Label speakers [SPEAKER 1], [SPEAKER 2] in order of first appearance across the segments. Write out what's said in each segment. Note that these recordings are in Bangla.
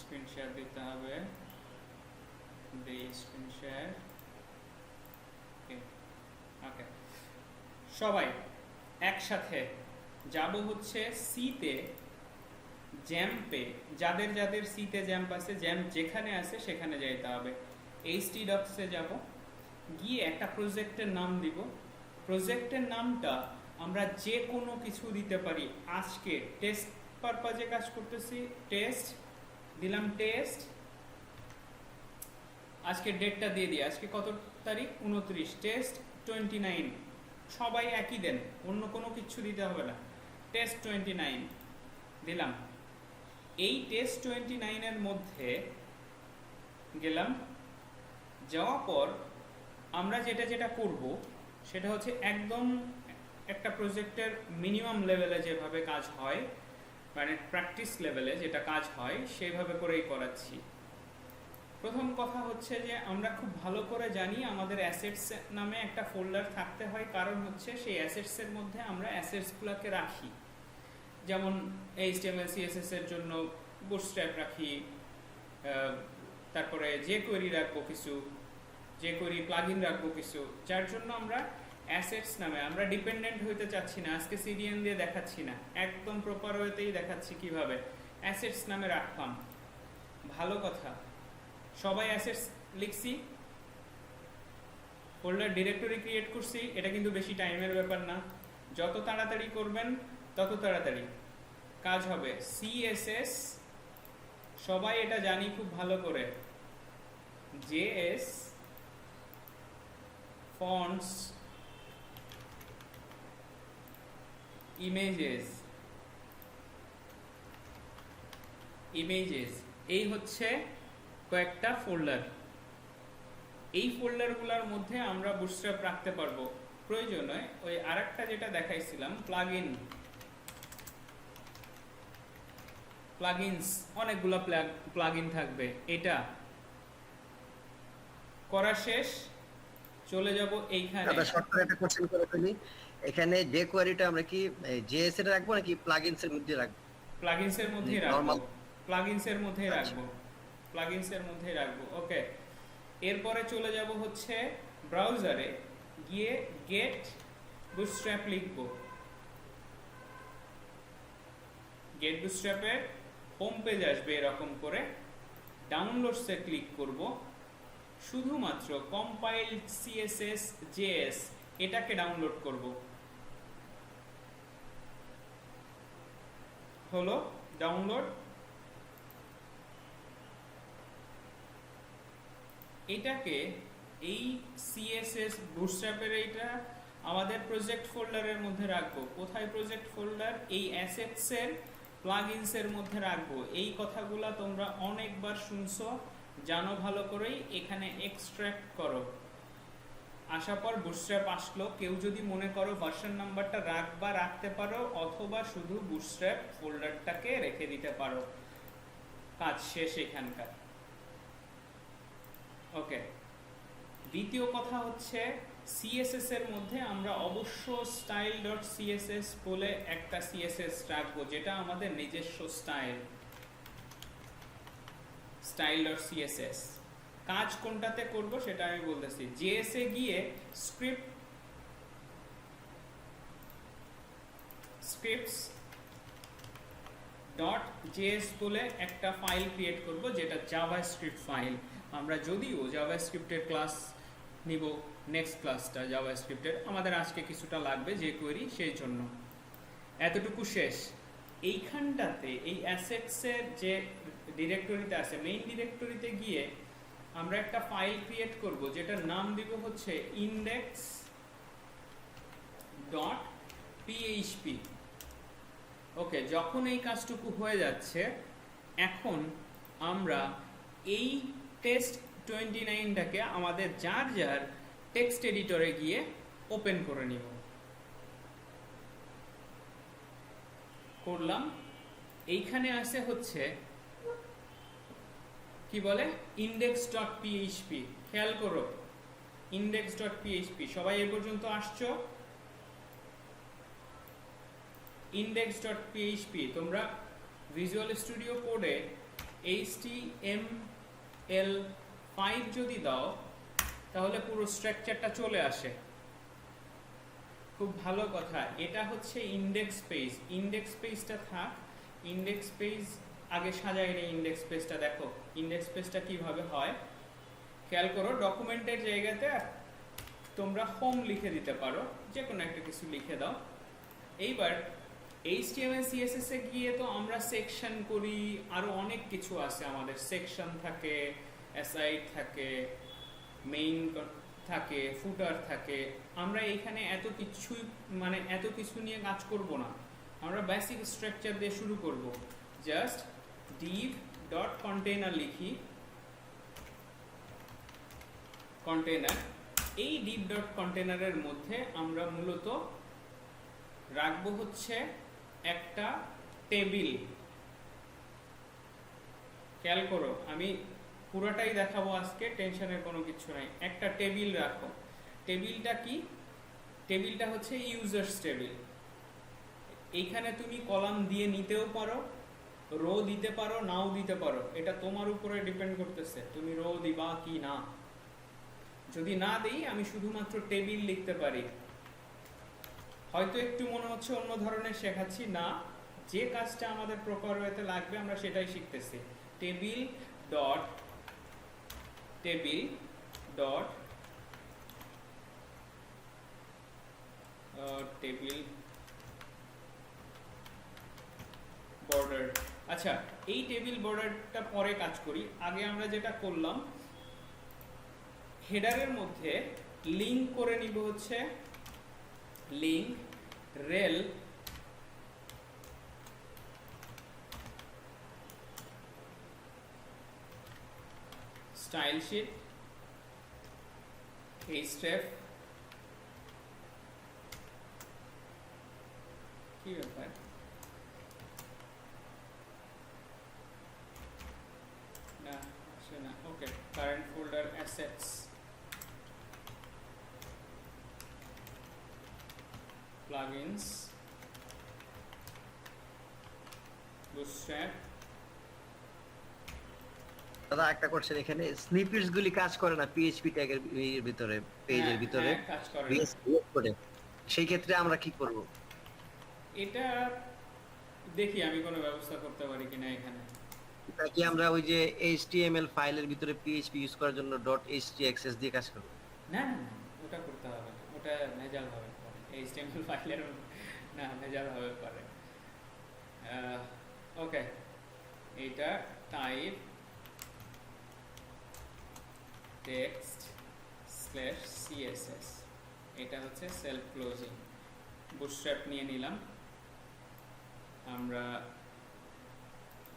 [SPEAKER 1] স্ক্রিন শেয়ার দিতে হবে, স্ক্রিন শেয়ার। ওকে, সবাই একসাথে যাব হচ্ছে সিতে, জ্যাম্পে। যাদের যাদের সিতে জ্যাম্প আছে, জ্যাম্প যেখানে আছে সেখানে যাইতে হবে। এইচটি ডক্সে যাব, গিয়ে একটা প্রজেক্টের নাম দিব। প্রজেক্টের নামটা আমরা যে কোনো কিছু দিতে পারি। আজকে টেস্ট পারপাজে কাজ করতেছি, টেস্ট দিলাম, টেস্ট। আজকে ডেটটা দিয়ে দিই, আজকে কত তারিখ? 29, টেস্ট 29। সবাই একই দেন, অন্য কোনো কিছু দিতে হবে না, টেস্ট 29 দিলাম। এই টেস্ট 29 এর মধ্যে গেলাম, যাওয়ার পর আমরা যেটা যেটা করব সেটা হচ্ছে একদম একটা প্রজেক্টের মিনিমাম লেভেলে যেভাবে কাজ হয়, মানে প্র্যাকটিস লেভেলে যেটা কাজ হয় সেইভাবে করেই করাচ্ছি। প্রথম কথা হচ্ছে যে আমরা খুব ভালো করে জানি আমাদের অ্যাসেটস নামে একটা ফোল্ডার থাকতে হয়, কারণ হচ্ছে সেই অ্যাসেটসের মধ্যে আমরা অ্যাসেটসগুলোকে রাখি। যেমন HTML CSS এর জন্য বুটস্ট্র্যাপ রাখি, তারপরে jQuery রাখবো কিছু, jQuery প্লাগইন রাখবো কিছু, যার জন্য আমরা অ্যাসেটস নামে, আমরা ডিপেন্ডেন্ট হইতে চাচ্ছি না। আজকে CDN দিয়ে দেখাচ্ছি না, একদম প্রপার ওয়েতেই দেখাচ্ছি কিভাবে অ্যাসেটস নামে রাখলাম। ভালো কথা, সবাই অ্যাসেটস লিখছি, ফোল্ডার ডিরেক্টরি ক্রিয়েট করছি। এটা কিন্তু বেশি টাইমের ব্যাপার না, যত তাড়াতাড়ি করবেন তত তাড়াতাড়ি কাজ হবে। CSS সবাই এটা জানি খুব ভালো করে, JS ফন্টস, ইমেজেস, এই হচ্ছে কয়েকটা ফোল্ডার। এই ফোল্ডারগুলোর মধ্যে আমরা বুটস্ট্র্যাপ রাখতে পারবো। প্রয়োজনে ওই আরেকটা যেটা দেখাইছিলাম প্লাগইনস, অনেকগুলো প্লাগইন থাকবে। এটা করা শেষ, চলে যাব এইখানে।
[SPEAKER 2] দাদা শর্টকাট একটা কোশ্চেন করে ফেলি, এখানে যে কোয়েরিটা আমরা কি জেএস এর রাখবো নাকি প্লাগইনস এর মধ্যে রাখবো?
[SPEAKER 1] প্লাগইনস এর মধ্যেই রাখবো, প্লাগইনস এর মধ্যেই
[SPEAKER 2] আচ্ছা।
[SPEAKER 1] রাখবো, প্লাগইনস এর মধ্যেই রাখবো। ওকে, এরপরে চলে যাব হচ্ছে ব্রাউজারে, গিয়ে গেট বুটস্ট্র্যাপ লিখব। গেট বুটস্ট্র্যাপের হোম পেজ আসবে এরকম করে, ডাউনলোডসে ক্লিক করব। শুধুমাত্র কম্পাইলড CSS JS এটাকে ডাউনলোড করব। হলো ডাউনলোড। এটাকে এই CSS বুটস্ট্র্যাপের এইটা আমাদের প্রজেক্ট ফোল্ডারের মধ্যে রাখবো। কোথায় প্রজেক্ট ফোল্ডার? এই অ্যাসেটস এর প্লাগইনস এর মধ্যে রাখবো। এই কথাগুলো তোমরা অনেকবার শুনছো, জানো ভালো করেই। এখানে এক্সট্রাক্ট করো, আসার পর বুটস্ট্র্যাপ আসলো। কেউ যদি মনে করো ভার্সন নাম্বারটা রাখবা রাখতে পারো, অথবা শুধু বুটস্ট্র্যাপ ফোল্ডারটাকে রেখে দিতে পারো। কাজ শেষ এখানকার। ওকে, দ্বিতীয় কথা হচ্ছে CSS এর মধ্যে আমরা অবশ্য style.css বলে একটা CSS রাখবো, যেটা আমাদের নিজস্ব style.css। কাজ কোনটাতে করব সেটা আমি বলতেছি। JS এ গিয়ে scripts.js বলে একটা ফাইল ক্রিয়েট করব, যেটা জাভাস্ক্রিপ্ট ফাইল। আমরা যদিও জাভাস্ক্রিপ্টের ক্লাস নিব, নেক্সট ক্লাসটা জাভাস্ক্রিপ্টের, আমাদের আজকে কিছুটা লাগবে jQuery, সেই জন্য এতটুকু শেষ। এইখানটাতে এই অ্যাসেটসের যে ডিরেক্টরিতে আছে, মেইন ডিরেক্টরিতে গিয়ে আমরা একটা ফাইল ক্রিয়েট করব, যেটার নাম দিব হচ্ছে index.php। ওকে, যখন এই কাজটুকু হয়ে যাচ্ছে, এখন আমরা এই টেস্ট 29টাকে আমাদের যার যার টেক্সট এডিটরে গিয়ে ওপেন করে নিব। করলাম। এইখানে আসে হচ্ছে কি বলে index.php। খেয়াল করো, index.php। সবাই এ পর্যন্ত আসছো? index.php তোমরা ভিজুয়াল স্টুডিও কোডে HTML5 যদি দাও তাহলে পুরো স্ট্রাকচারটা চলে আসে। খুব ভালো কথা। এটা হচ্ছে ইন্ডেক্স পেজ। ইন্ডেক্স পেজটা থাক, ইন্ডেক্স পেজ আগে সাজাই নেই। ইন্ডেক্স পেজটা দেখো, ইন্ডেক্স পেজটা কিভাবে হয় খেয়াল করো। ডকুমেন্টের জায়গাতে তোমরা হোম লিখে দিতে পারো, যে কোনো একটা কিছু লিখে দাও। এইবার HTML CSS এ গিয়ে তো আমরা সেকশন করি, আরো অনেক কিছু আছে আমাদের। সেকশন থাকে, অ্যাসাইড থাকে, মেইন থাকে, ফুটার থাকে। আমরা এইখানে এত কিছু নিয়ে কাজ করব না। আমরা বেসিক স্ট্রাকচার দিয়ে শুরু করব। জাস্ট div.container লিখি, কন্টেইনার। এই div.container এর মধ্যে আমরা মূলত রাখবো হচ্ছে একটা টেবিল। খেয়াল করো, আমি পুরোটাই দেখাবো আজকে, টেনশনের কোনো কিছু নাই। একটা টেবিল রাখো। টেবিলটা কি? টেবিলটা হচ্ছে ইউজার্স টেবিল। এইখানে তুমি কলাম দিয়ে নিতেও পারো, রো দিতে পারো, নাও দিতে পারো। এটা তোমার উপরে ডিপেন্ড করতেছে তুমি রো দিবা কি না। যদি না দিই, আমি শুধুমাত্র টেবিল লিখতে পারি। হয়তো একটু মনে হচ্ছে অন্য ধরনের শেখাচ্ছি, না, যে কাজটা আমাদের প্রপার ওয়েতে লাগবে আমরা সেটাই শিখতেছি। Table dot table border. আচ্ছা, এই টেবিল বর্ডারটা পরে কাজ করি। আগে আমরা যেটা করলাম, হেডারের মধ্যে লিংক করে নিব হচ্ছে link rel stylesheet href। কি ব্যাপার? না, আসে না। Okay, current folder assets, plugins, bootstrap।
[SPEAKER 2] দাদা একটা কোশ্চেন, এখানে স্নিপেটস গুলি কাজ করে না পিএইচপি ট্যাগের ভিতরে, পেজের ভিতরে
[SPEAKER 1] কাজ করে না।
[SPEAKER 2] VS করে, সেই ক্ষেত্রে আমরা কি করব?
[SPEAKER 1] এটা দেখি আমি কোনো ব্যবস্থা করতে পারি কিনা এখানে।
[SPEAKER 2] এটা কি আমরা ওই যে HTML ফাইলের ভিতরে পিএইচপি ইউজ করার জন্য .htaccess দিয়ে কাজ করব?
[SPEAKER 1] না না না, ওটা করতে হবে না। ওটা ভেজাল হবে পরে। HTML ফাইলের না, ভেজাল হবে পরে। ওকে, এটা টাইপ টেক্সট /css। এটা হচ্ছে সেলফ ক্লোজিং। বুটস্ট্র্যাপ নিয়ে নিলাম আমরা,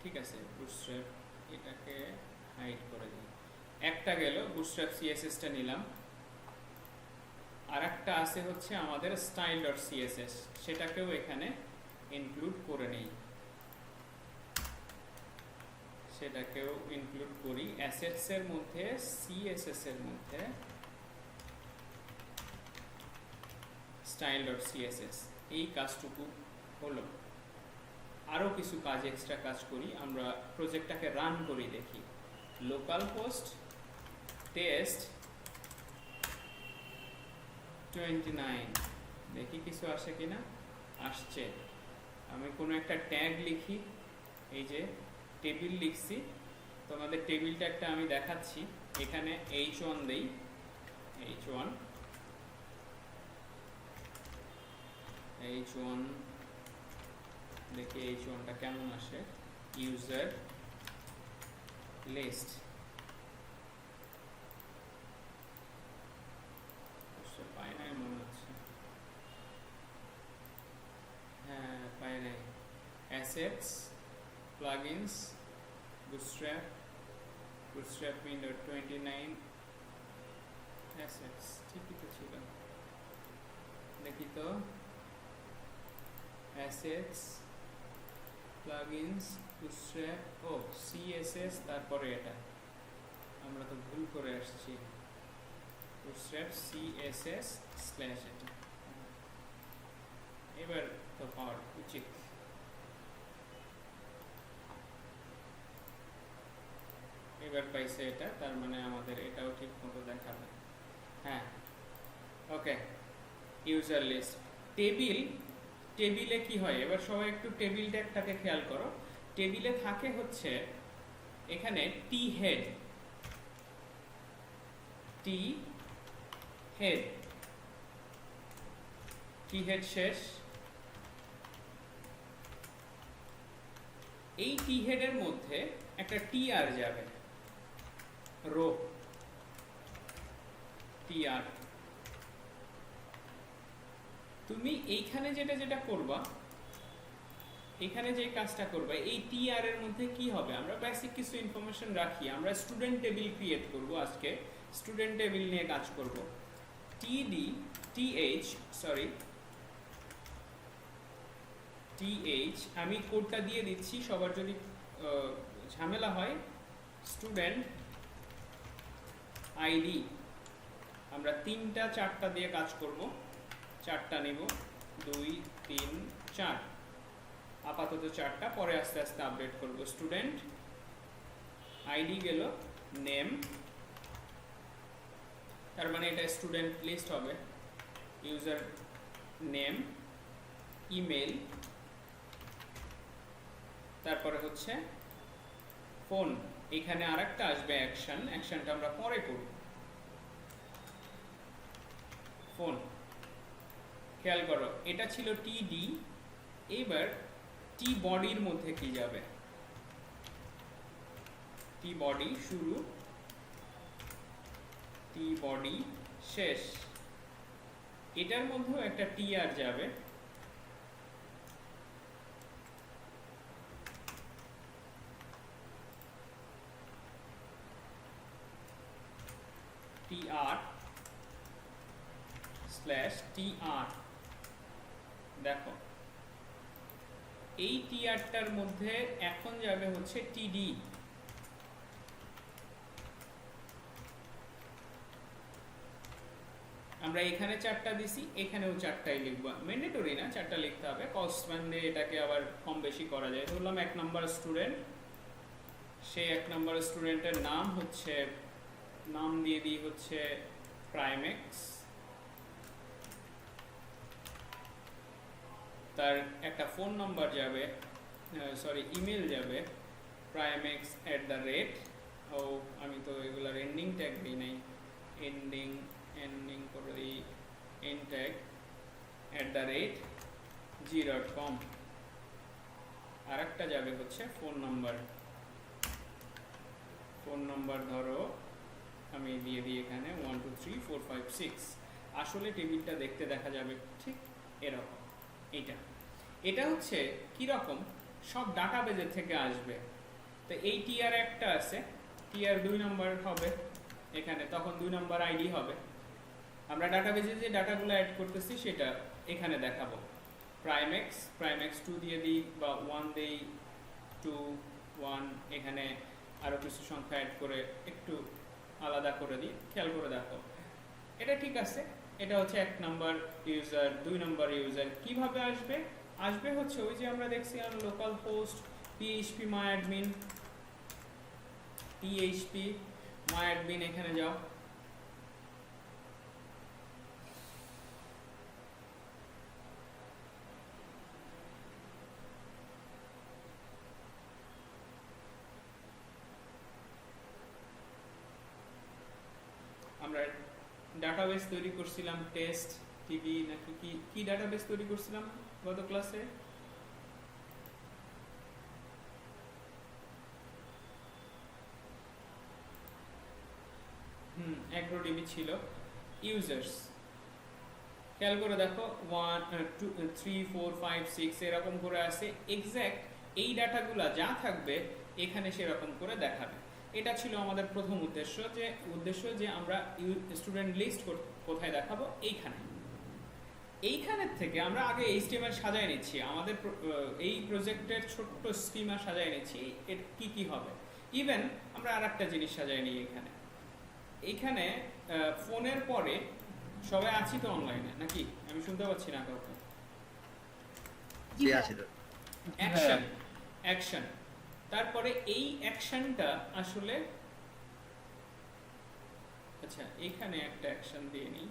[SPEAKER 1] ঠিক আছে। বুটস্ট্র্যাপ এটাকে হাইড করে দিই। একটা গেল, বুটস্ট্র্যাপ CSS-টা নিলাম। আর একটা আছে হচ্ছে আমাদের style.css, সেটাকেও এখানে ইনক্লুড করে নেই। সেটাকেও ইনক্লুড করি অ্যাসেটস এর মধ্যে, CSS এর মধ্যে style.css। এই কাজটুকু হলো। আরো কিছু কাজ, এক্সট্রা কাজ করি আমরা। প্রজেক্টটাকে রান করি, দেখি লোকাল হোস্ট টেস্ট 29, দেখি কিছু আসে কিনা। আসছে। আমি কোনো একটা ট্যাগ লিখি, এই যে টেবিল লিখছি, তোমাদের টেবিল ট্যাগটা আমি দেখাচ্ছি। এখানে h1 দেই, h1 দেখি h1টা কেমন আসে। ইউজার লিস্ট, পাই নাই মনে হচ্ছে। হ্যাঁ, পাই নাই। Assets, plugins, bootstrap window 29, assets, ঠিকই তো ছিল। দেখি তো, assets, plugins, bootstrap, ও CSS, তারপরে এটা আমরা তো ভুল করে আসছি। bootstrap CSS / এটা। এবার তো পাওয়ার উচিত। এবার পাইছে এটা, তার মানে আমাদের এটাও ঠিক মতো দেখাবে। হ্যাঁ, ওকে। ইউজার লিস্ট, টেবিল, টেবিলে কি হয় এবার সবাই একটু টেবিল ট্যাগটাকে খেয়াল করো। টেবিলে থাকে হচ্ছে এখানে টি হেড, টি হেড, টি হেড শেষ। এই টি হেডের মধ্যে একটা টিআর যাবে, রো টিআর। তুমি এইখানে যেটা যেটা করবা, এখানে যে কাজটা করবে এই টিআর এর মধ্যে কি হবে, আমরা বেসিক কিছু ইনফরমেশন রাখি। আমরা স্টুডেন্ট টেবিল ক্রিয়েট করব আজকে, স্টুডেন্ট টেবিল নিয়ে কাজ করব। টিডি টিএইচ সরি টিএইচ, আমি কোডটা দিয়ে দিচ্ছি, সবার যদি ঝামেলা হয়। স্টুডেন্ট আইডি, আমরা 3টা 4টা দিয়ে কাজ করব, 4টা নেব, 2 3 4, আপাতত 4টা, পরে আস্তে আস্তে আপডেট করব। স্টুডেন্ট আইডি গেল, নেম, তার মানে এটা স্টুডেন্ট লিস্ট হবে। ইউজার নেম, ইমেল, তারপরে হচ্ছে ফোন। এখানে আরেকটা আসবে অ্যাকশন, অ্যাকশনটা আমরা পরে করব। ফোন, খেয়াল করো এটা ছিল টিডি। এবার টি বডির মধ্যে কি যাবে, টি বডি শুরু, টি বডি শেষ। এটার মধ্যেও একটা টিআর যাবে, টিআর স্ল্যাশ টিআর। দেখো এই টিআরটার মধ্যে এখন যাবে হচ্ছে টিডি। আমরা এখানে 4টা দিছি, এখানেও 4টাই লিখবো, ম্যান্ডেটরি না 4টা লিখতে হবে, কস্টম্যান্ডে এটাকে আবার কম বেশি করা যায়। ধরলাম 1 নম্বর স্টুডেন্ট, সেই 1 নম্বর স্টুডেন্টের নাম হচ্ছে, নাম দিয়ে দিই হচ্ছে প্রাইমেক্স, তার একটা ফোন নাম্বার যাবে, সরি ইমেল যাবে, primex@, ও আমি তো এগুলার এন্ডিং ট্যাগ দিই নাই, এন্ডিং করে দিই এন্ড ট্যাগ @g.com। আর একটা যাবে হচ্ছে ফোন নাম্বার, ফোন নাম্বার ধরো আমি দিয়ে দিই এখানে 1 2 3 4 5 6। আসলে টেবিলটা দেখতে দেখা যাবে ঠিক এরকম। এটা হচ্ছে কি রকম, সব ডাটাবেজের থেকে আসবে। তো এই টিআর একটা আছে, টিআর 2 নম্বর হবে এখানে, তখন 2 নম্বর আইডি হবে। আমরা ডাটাবেজে যে ডাটাগুলো অ্যাড করতেছি সেটা এখানে দেখাবো। প্রাইমেক্স 2 দিয়ে দিই বা 1 দিই, 2 1, এখানে আরও কিছু সংখ্যা অ্যাড করে একটু আলাদা করে দিই, খেয়াল করে দেখো এটা ঠিক আছে। এটা হচ্ছে 1 নম্বর ইউজার, 2 নম্বর ইউজার। কিভাবে আসবে, আসবে হচ্ছে ওই যে আমরা দেখছি local host php myadmin, php myadmin, এখানে যাও, আমরা ডাটাবেস তৈরি করছিলাম টেস্ট টিভি নাকি কি কি ডাটাবেস তৈরি করছিলাম গত ক্লাসে, অ্যাগ্রোডিবি ছিল। ইউজার্স খেয়াল করে দেখো 1 2 3 4 5 6 এরকম করে আছে, এক্স্যাক্ট এই ডাটাগুলা যা থাকবে এখানে সেরকম করে দেখাবে। এটা ছিল আমাদের প্রথম উদ্দেশ্য যে আমরা স্টুডেন্ট লিস্ট কোথায় দেখাবো, এইখানের থেকে আমরা আগে HTML সাজায় নিচ্ছি, আমাদের এই প্রজেক্টের ছোট্ট স্কিমা সাজায় নিচ্ছি এর কি কি হবে। ইভেন আমরা আরেকটা জিনিস সাজায় নিই এইখানে ফোনের পরে সবাই আছি তো অনলাইনে নাকি, আমি শুনতে পাচ্ছি না কাউকে।
[SPEAKER 2] জি আছে তো।
[SPEAKER 1] অ্যাকশন, তারপরে এই অ্যাকশনটা আসলে আচ্ছা এখানে একটা অ্যাকশন দিয়ে নিই,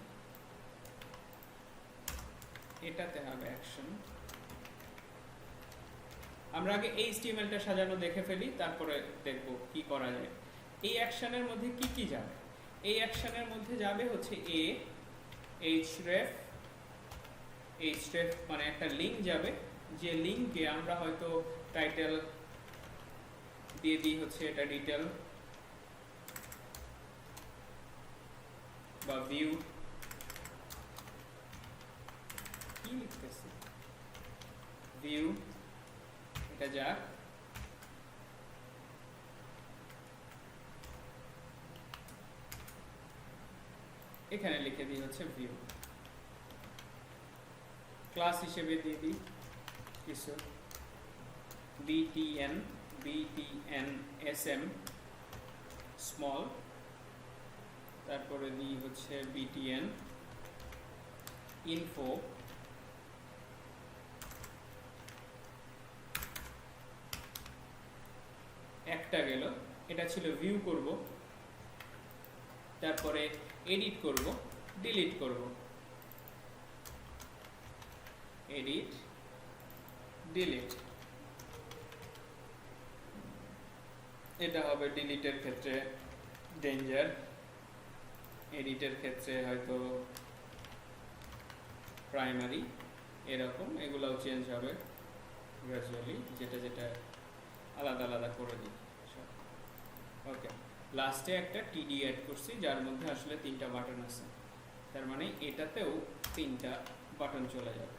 [SPEAKER 1] এটাতে হবে অ্যাকশন। আমরা আগে HTML টা সাজানো দেখে ফেলি, তারপরে দেখব কি করা যায়। এই অ্যাকশনের মধ্যে কি কি যাবে? এই অ্যাকশনের মধ্যে যাবে হচ্ছে href মানে একটা লিংক যাবে, যে লিংকে আমরা হয়তো টাইটেল দিয়ে দিই হচ্ছে এটা ডিটেল বা ভিউ, কি লিখতেছি ভিউ, এটা যাক। এখানে লিখে দিই হচ্ছে ভিউ, ক্লাস হিসেবে দিয়ে দিই কিছু btn স্মল, তারপরে দিই হচ্ছে btn info, একটা গেল, এটা ছিল ভিউ করব, তারপরে এডিট করব, ডিলিট করব, এডিট ডিলিট, এটা হবে ডিলিটের ক্ষেত্রে ডেঞ্জার, এডিটের ক্ষেত্রে হয়তো প্রাইমারি, এরকম এগুলাও চেঞ্জ হবে গ্র্যাজুয়ালি, যেটা যেটা আলাদা আলাদা করে দিই সব। ওকে, লাস্টে একটা টিডি অ্যাড করছি যার মধ্যে আসলে 3টা বাটন আছে, তার মানে এটাতেও 3টা বাটন চলে যাবে,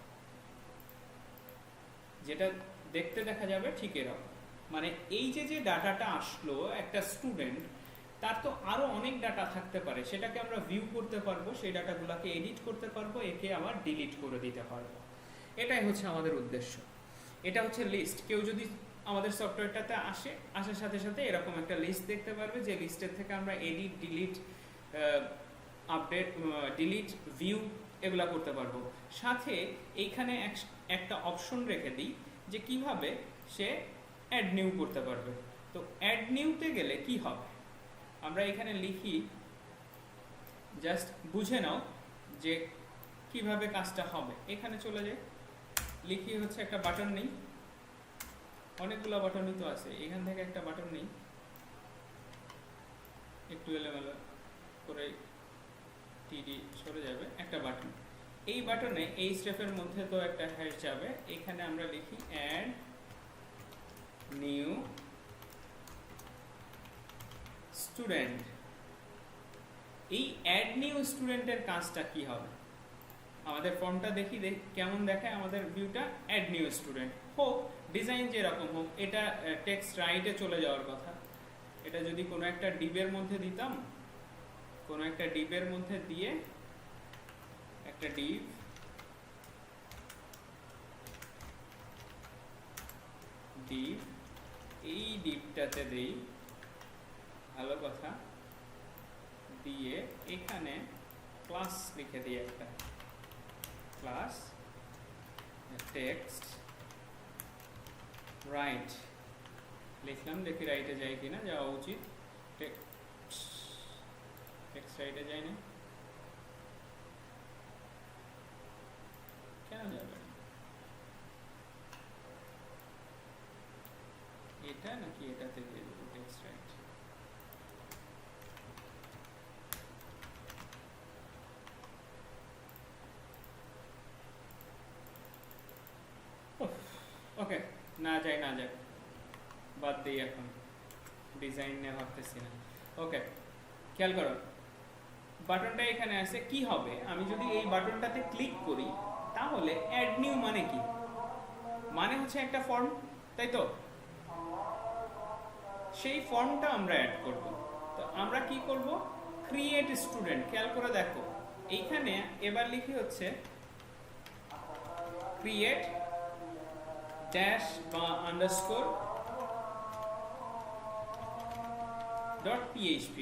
[SPEAKER 1] যেটা দেখতে দেখা যাবে ঠিক এরকম। মানে এই যে যে ডাটাটা আসলো একটা স্টুডেন্ট, তার তো আরো অনেক ডাটা থাকতে পারে, সেটাকে আমরা ভিউ করতে পারবো, সেই ডাটাগুলোকে এডিট করতে পারবো, একে আবার ডিলিট করে দিতে পারবো। এটাই হচ্ছে আমাদের উদ্দেশ্য। এটা হচ্ছে লিস্ট। কেউ যদি আমাদের সফটওয়্যারটাতে আসার সাথে সাথে এরকম একটা লিস্ট দেখতে পারবে, যে লিস্টের থেকে আমরা edit, delete, update, delete, view এগুলা করতে পারবো। সাথে এইখানে একটা অপশন রেখে দিই যে কিভাবে সে অ্যাড নিউ করতে পারবে। তো অ্যাড নিউতে গেলে কি হবে, আমরা এখানে লিখি, জাস্ট বুঝে নাও যে কিভাবে কাজটা হবে। এখানে চলে যাই, লিখি হচ্ছে একটা বাটন নেই, অনেকগুলো বাটনই তো আছে, এখান থেকে একটা বাটন নেই, একটু এলোমেলো করে টিডি সরে যাবে, একটা বাটন। এই বাটনে এই স্টেপের মধ্যে তো একটা হ্যাশ যাবে, এখানে আমরা লিখি অ্যাড নিউ স্টুডেন্ট। এই অ্যাড নিউ স্টুডেন্টের কাজটা কি হবে, আমাদের ফর্মটা দেখি কেমন দেখায় আমাদের ভিউটা। অ্যাড নিউ স্টুডেন্ট হোক, ডিজাইন যেরকম হোক, এটা টেক্সট রাইটে চলে যাওয়ার কথা। এটা যদি কোনো একটা ডিবের মধ্যে দিতাম, কোনো একটা ডিবের মধ্যে দিয়ে একটা ডিভ, এই ডিবটাতে দেই, ভালো কথা, দিয়ে এখানে ক্লাস লিখে দিই, একটা ক্লাস টেক্সট রাইট লিখলাম, দেখি রাইটে যায় কিনা, যাওয়া উচিত। টেক্সট রাইটে যায় না, কেন যাবে না? এটা নাকি এটাতে দিয়ে দেবো টেক্সট রাইট। ওকে, না যায়, বাদ দিই, এখন ডিজাইন নিয়ে ভাবতেছি না। ওকে, খেয়াল করো, বাটনটা এখানে আছে। কি হবে, আমি যদি এই বাটনটাতে ক্লিক করি, তাহলে অ্যাড নিউ মানে কি? মানে হচ্ছে একটা ফর্ম, তাই তো? সেই ফর্মটা আমরা অ্যাড করব। তো আমরা কি করব, ক্রিয়েট স্টুডেন্ট। খেয়াল করে দেখো, এইখানে এবার লিখি হচ্ছে ক্রিয়েট ড্যাশ বা underscore .php,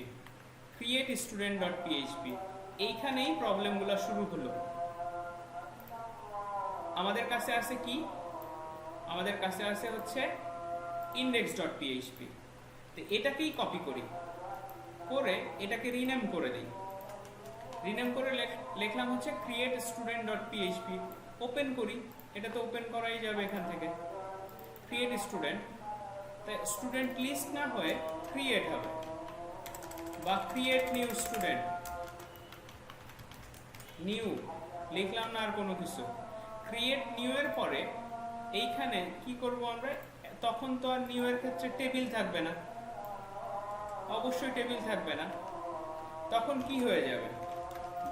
[SPEAKER 1] create student .php। এইখানেই প্রবলেমগুলো শুরু হলো। আমাদের কাছে আছে কি, আমাদের কাছে আছে হচ্ছে index.php। তো এটাকেই কপি করি, করে এটাকে রিনেম করে দিই। রিনেম করে লিখলাম হচ্ছে create student dot PHP. Open করি, এটা তো ওপেন করাই যাবে এখান থেকে। ক্রিয়েট স্টুডেন্ট, তাই স্টুডেন্ট লিস্ট না হয়ে ক্রিয়েট হবে, বা ক্রিয়েট নিউ স্টুডেন্ট। নিউ লিখলাম না আর কোনো কিছু। ক্রিয়েট নিউ এর পরে এইখানে কি করব আমরা, তখন তো আর নিউ এর ক্ষেত্রে টেবিল থাকবে না, অবশ্যই টেবিল থাকবে না। তখন কি হয়ে যাবে,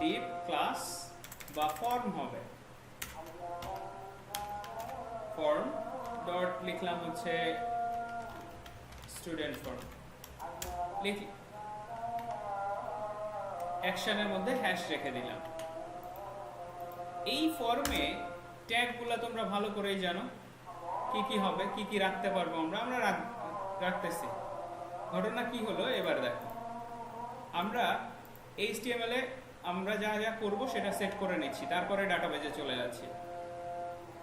[SPEAKER 1] ডিভ ক্লাস বা ফর্ম হবে। ফর্ম ডট লিখলাম হচ্ছে স্টুডেন্ট ফর্ম, লিখ অ্যাকশনের মধ্যে হ্যাশ রেখে দিলাম। এই ফর্মে ট্যাগগুলো তোমরা ভালো করেই জানো কি কি হবে, কি কি রাখতে পারবো আমরা রাখতেছি। ঘটনা কি হলো এবার দেখো, আমরা HTML এ আমরা যা যা করব সেটা সেট করে নিচ্ছি, তারপরে ডাটাবেজে চলে যাচ্ছি।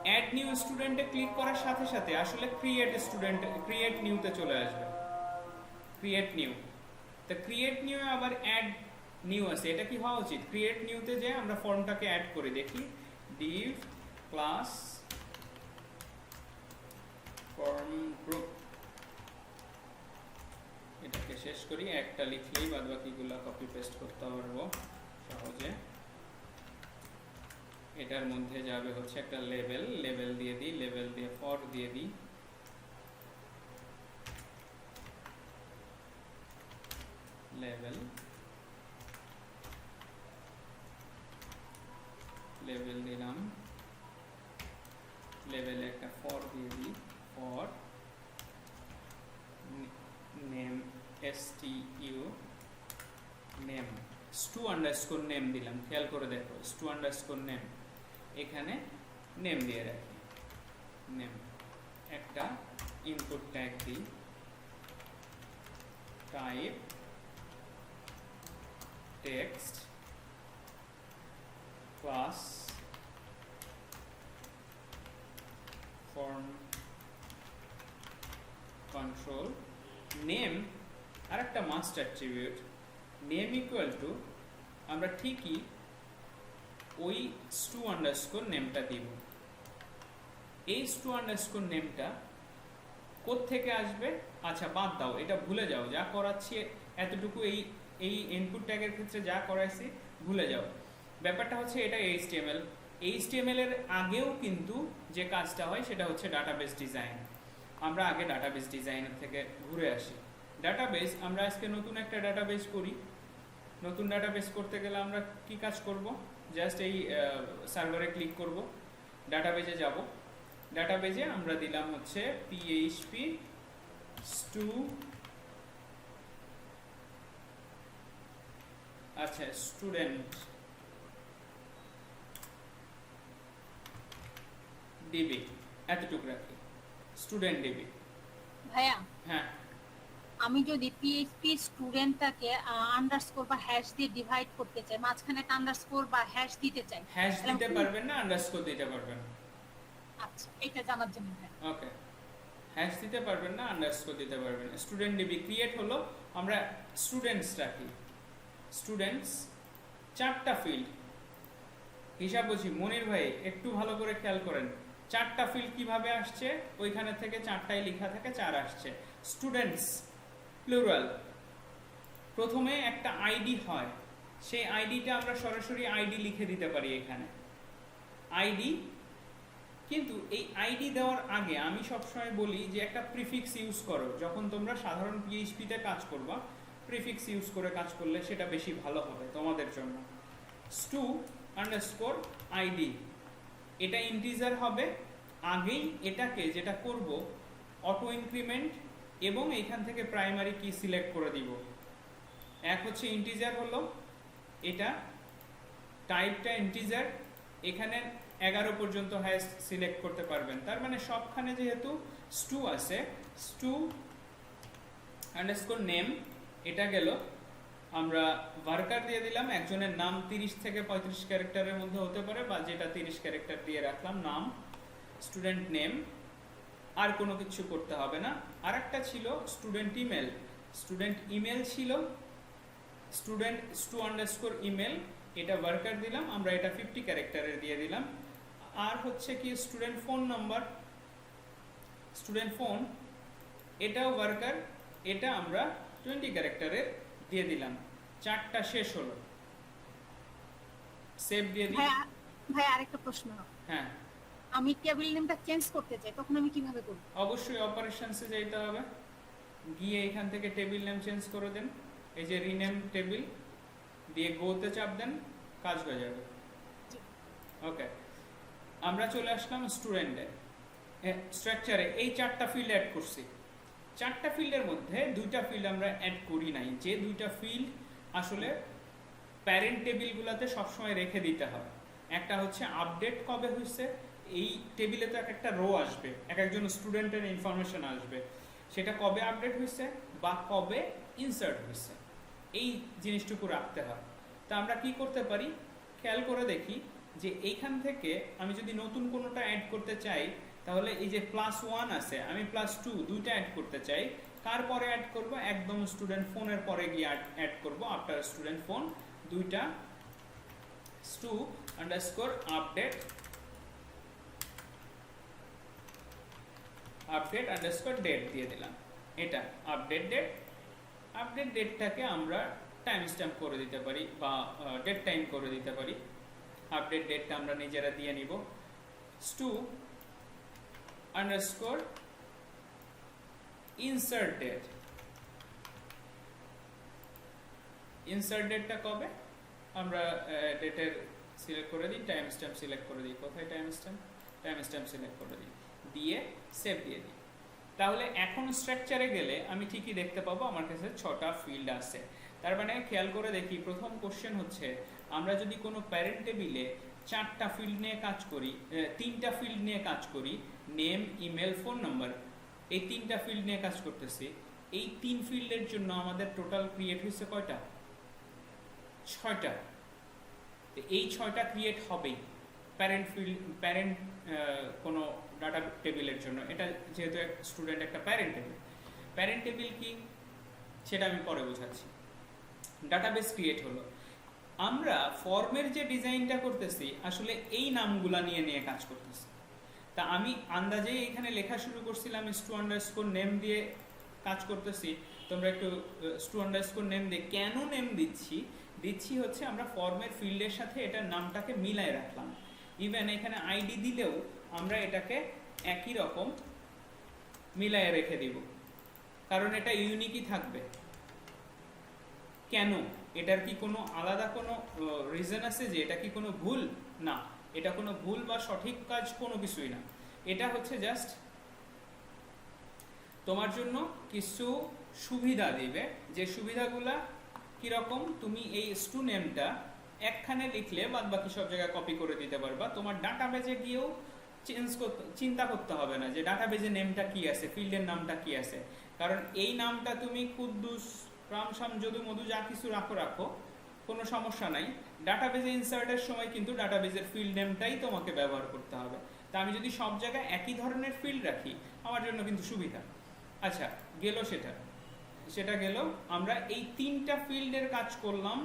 [SPEAKER 1] অ্যাড নিউ স্টুডেন্টে ক্লিক করার সাথে সাথে আসলে ক্রিয়েট স্টুডেন্ট, ক্রিয়েট নিউতে চলে আসবে। ক্রিয়েট নিউ, তো ক্রিয়েট নিউ আবার অ্যাড নিউ আছে, এটা কি হওয়া উচিত, ক্রিয়েট নিউতে যে আমরা ফর্মটাকে অ্যাড করে দেখি, ডিভ ক্লাস ফর্ম গ্রুপ। এটাকে শেষ করি, একটা লিখলেই বাদ বাকিগুলো কপি পেস্ট করতে পারবো সহজে। এটার মধ্যে যাবে হচ্ছে একটা লেভেল, লেভেল দিয়ে দিই, লেভেল দিয়ে ফর দিয়ে দিই, লেভেল লেভেল দিলাম, লেভেলে একটা ফর দিয়ে দিই, for name STU name, stu underscore name দিলাম, খেয়াল করে দেখো স্টু আন্ডারস্কোর নেম, এখানে নেম দিয়ে রাখি, নেম। একটা ইনপুট ট্যাগ দিই, type text class form control name. আর একটা must attribute name equal to, আমরা ঠিকই ওই স্টু আন্ডারস্কোর নেমটা দিব। এই স্টু আন্ডারস্কোর নেমটা কোত্থেকে আসবে, আচ্ছা বাদ দাও, এটা ভুলে যাও, যা করাচ্ছি এতটুকু, এই ইনপুট ট্যাগের ক্ষেত্রে যা করাইছি ভুলে যাও। ব্যাপারটা হচ্ছে এটা HTML এর আগেও কিন্তু যে কাজটা হয় সেটা হচ্ছে ডাটাবেস ডিজাইন। আমরা আগে ডাটাবেস ডিজাইনের থেকে ঘুরে আসি। ডাটাবেস, আমরা আজকে নতুন একটা ডাটাবেস করি। নতুন ডাটাবেস করতে গেলে আমরা কি কাজ করব, জাস্ট এই সার্ভারে ক্লিক করব, ডাটাবেজে যাব, ডাটাবেজে আমরা দিলাম হচ্ছে PHP স্টু, আচ্ছা স্টুডেন্ট ডিবি, এতটুকু রাখি, স্টুডেন্ট ডিবি।
[SPEAKER 3] ভাইয়া,
[SPEAKER 1] হ্যাঁ,
[SPEAKER 3] আমি যদি পিএইচপি স্টুডেন্টটাকে আন্ডারস্কোর বা হ্যাশ দিয়ে ডিভাইড করতে চাই, মাঝখানে একটা আন্ডারস্কোর বা হ্যাশ দিতে চাই,
[SPEAKER 1] হ্যাশ দিতে পারবেন না, আন্ডারস্কোর দিতে পারবেন।
[SPEAKER 3] আচ্ছা এটা জানার জন্য।
[SPEAKER 1] ওকে, হ্যাশ দিতে পারবেন না, আন্ডারস্কোর দিতে পারবেন। স্টুডেন্ট ডিবি ক্রিয়েট হলো, আমরা স্টুডেন্টস রাখি। স্টুডেন্টস, চারটা ফিল্ড, হিসাব বুঝি মনির ভাই একটু ভালো করে খেয়াল করেন, চারটা ফিল্ড কিভাবে আসছে, ওইখানে থেকে চারটায় লেখা থাকে 4 আসছে। স্টুডেন্টস প্লুরাল, প্রথমে একটা আইডি হয়, সেই আইডিটা আমরা সরাসরি আইডি লিখে দিতে পারি এখানে আইডি। কিন্তু এই আইডি দেওয়ার আগে আমি সবসময় বলি যে একটা প্রিফিক্স ইউজ করো, যখন তোমরা সাধারণ PHP-তে কাজ করবা প্রিফিক্স ইউজ করে কাজ করলে সেটা বেশি ভালো হবে তোমাদের জন্য। স্টু আন্ডারস্কোর আইডি, এটা ইন্টিজার হবে। আগেই এটাকে যেটা করব অটো ইনক্রিমেন্ট এবং এইখান থেকে প্রাইমারি কি সিলেক্ট করে দিব। এক হচ্ছে ইন্টিজার হলো এটা, টাইপটা ইন্টিজার, এখানে 11 পর্যন্ত হ্যাশ সিলেক্ট করতে পারবেন। তার মানে সবখানে যেহেতু স্টু আছে, স্টু আন্ডারস্কোর নেম, এটা গেল। আমরা ওয়ার্কার দিয়ে দিলাম, একজনের নাম 30 থেকে 35 ক্যারেক্টারের মধ্যে হতে পারে, বা যেটা 30 ক্যারেক্টার দিয়ে রাখলাম নাম, স্টুডেন্ট নেম। আর কোনো কিছু করতে হবে না। আর একটা ছিল স্টুডেন্ট ইমেল, স্টুডেন্ট ইমেল ছিল, স্টুডেন্ট স্টু আন্ডারস্কোর ইমেল, এটা ওয়ার্কার দিলাম, আমরা এটা 50 ক্যারেক্টারের দিয়ে দিলাম। আর হচ্ছে কি student phone number, student phone, এটাও ওয়ার্কার, এটা আমরা 20 ক্যারেক্টারের দিয়ে দিলাম। 4টা শেষ হলো, সেভ দিয়ে দিই।
[SPEAKER 3] ভাই আরেকটা প্রশ্ন,
[SPEAKER 1] হ্যাঁ
[SPEAKER 3] আমি টেবিল নেমটা চেঞ্জ করতে চাই, তখন আমি কিভাবে করব?
[SPEAKER 1] অবশ্যই অপারেশনসে যেতে হবে, গিয়ে এখান থেকে টেবিল নেম চেঞ্জ করে দেন, এই যে রিনেম টেবিল দিয়ে গোতে চাপ দেন, কাজ হয়ে যাবে। ওকে, আমরা চলে আসলাম স্টুডেন্টে স্ট্রাকচারে, এই 4টা ফিল্ড অ্যাড করছি। 4টা ফিল্ডের মধ্যে 2টা ফিল্ড আমরা অ্যাড করি নাই, যে 2টা ফিল্ড আসলে প্যারেন্ট টেবিলগুলোতে সবসময় রেখে দিতে হয়। একটা হচ্ছে আপডেট কবে হয়েছে, এই টেবিলে তো একটা রো আসবে, একজন স্টুডেন্টের ইনফরমেশন আসবে, সেটা কবে আপডেট হয়েছে বা কবে ইনসার্ট হয়েছে, এই জিনিসটুকু রাখতে হয়। তা আমরা কি করতে পারি, খেয়াল করে দেখি যে এইখান থেকে আমি যদি নতুন কোনোটা অ্যাড করতে চাই, তাহলে এই যে +1 আছে, আমি +2 দুইটা অ্যাড করতে চাই, কার পরে অ্যাড করব, একদম স্টুডেন্ট ফোনের পরে গিয়ে অ্যাড করব, আফটার স্টুডেন্ট ফোন, দুইটা stu underscore update underscore date দিয়ে দিলাম। এটা আপডেট ডেট, আপডেট ডেটটাকে আমরা টাইম স্ট্যাম্প করে দিতে পারি বা ডেট টাইম করে দিতে পারি। আপডেট ডেটটা আমরা নিজেরা দিয়ে নিব। Stu underscore insert date, insert ডেটটা কবে, আমরা ডেটের সিলেক্ট করে দিই, টাইম স্ট্যাম্প সিলেক্ট করে দিই, কোথায় টাইম স্ট্যাম্প সিলেক্ট করে দিই, দিয়ে সেভ দিয়ে দিই। তাহলে এখন স্ট্রাকচারে গেলে আমি ঠিকই দেখতে পাবো আমার কাছে 6টা ফিল্ড আছে। তার মানে খেয়াল করে দেখি, প্রথম কোশ্চেন হচ্ছে আমরা যদি কোনো প্যারেন্ট টেবিলে 4টা ফিল্ড নিয়ে কাজ করি, 3টা ফিল্ড নিয়ে কাজ করি, নেম, ইমেল, ফোন নাম্বার, এই 3টা ফিল্ড নিয়ে কাজ করতেছি, এই 3 ফিল্ডের জন্য আমাদের টোটাল ক্রিয়েট হয়েছে কয়টা, 6টা। এই 6টা ক্রিয়েট হবেই প্যারেন্ট কোনো ডাটা টেবিলের জন্য। এটা যেহেতু স্টুডেন্ট একটা প্যারেন্ট টেবিল কি সেটা আমি পরে বোঝাচ্ছি। ডাটাবেস ক্রিয়েট হলো, আমরা ফর্মের যে ডিজাইনটা করতেছি আসলে এই নামগুলা নিয়ে কাজ করতেছি। তা আমি আন্দাজেই এখানে লেখা শুরু করছিলাম স্টু আন্ডারস্কোর নেম দিয়ে কাজ করতেছি, তোমরা একটু স্টু আন্ডারস্কোর নেম দিয়ে কেন নেম দিচ্ছি হচ্ছে আমরা ফর্মের ফিল্ডের সাথে এটার নামটাকে মিলাই রাখলাম। ইভেন এখানে আইডি দিলেও আমরা এটাকে একই রকম মিলায়ে রেখে দিব, কারণ এটা ইউনিকই থাকবে। কেন, এটার কি কোনো আলাদা কোনো রিজন আছে যে এটা কি কোনো ভুল? না, এটা কোনো ভুল বা সঠিক কাজ কোনো কিছুই না। এটা হচ্ছে জাস্ট তোমার জন্য কিছু সুবিধা দিবে, যে সুবিধাগুলা কিরকম, তুমি এই স্টু নেমটা একখানে লিখলে বাদ বাকি সব জায়গায় কপি করে দিতে পারবা। তোমার ডাটাবেজে গিয়েও চিন্তা করতে হবে না যে ডাটাবেজে নেমটা কি আছে, ফিল্ডের নামটা কি আছে, কারণ এই নামটা তুমি কুদ্দুস, রাম, শাম, যদু, মধু যা কিছু রাখো কোনো সমস্যা নাই। ডাটাবেজে ইনসার্টের সময় কিন্তু ডাটাবেজের ফিল্ড নেমটাই তোমাকে ব্যবহার করতে হবে। তা আমি যদি সব জায়গায় একই ধরনের ফিল্ড রাখি আমার জন্য কিন্তু সুবিধা। আচ্ছা, গেল সেটা গেল। আমরা এই 3টা ফিল্ডের কাজ করলাম,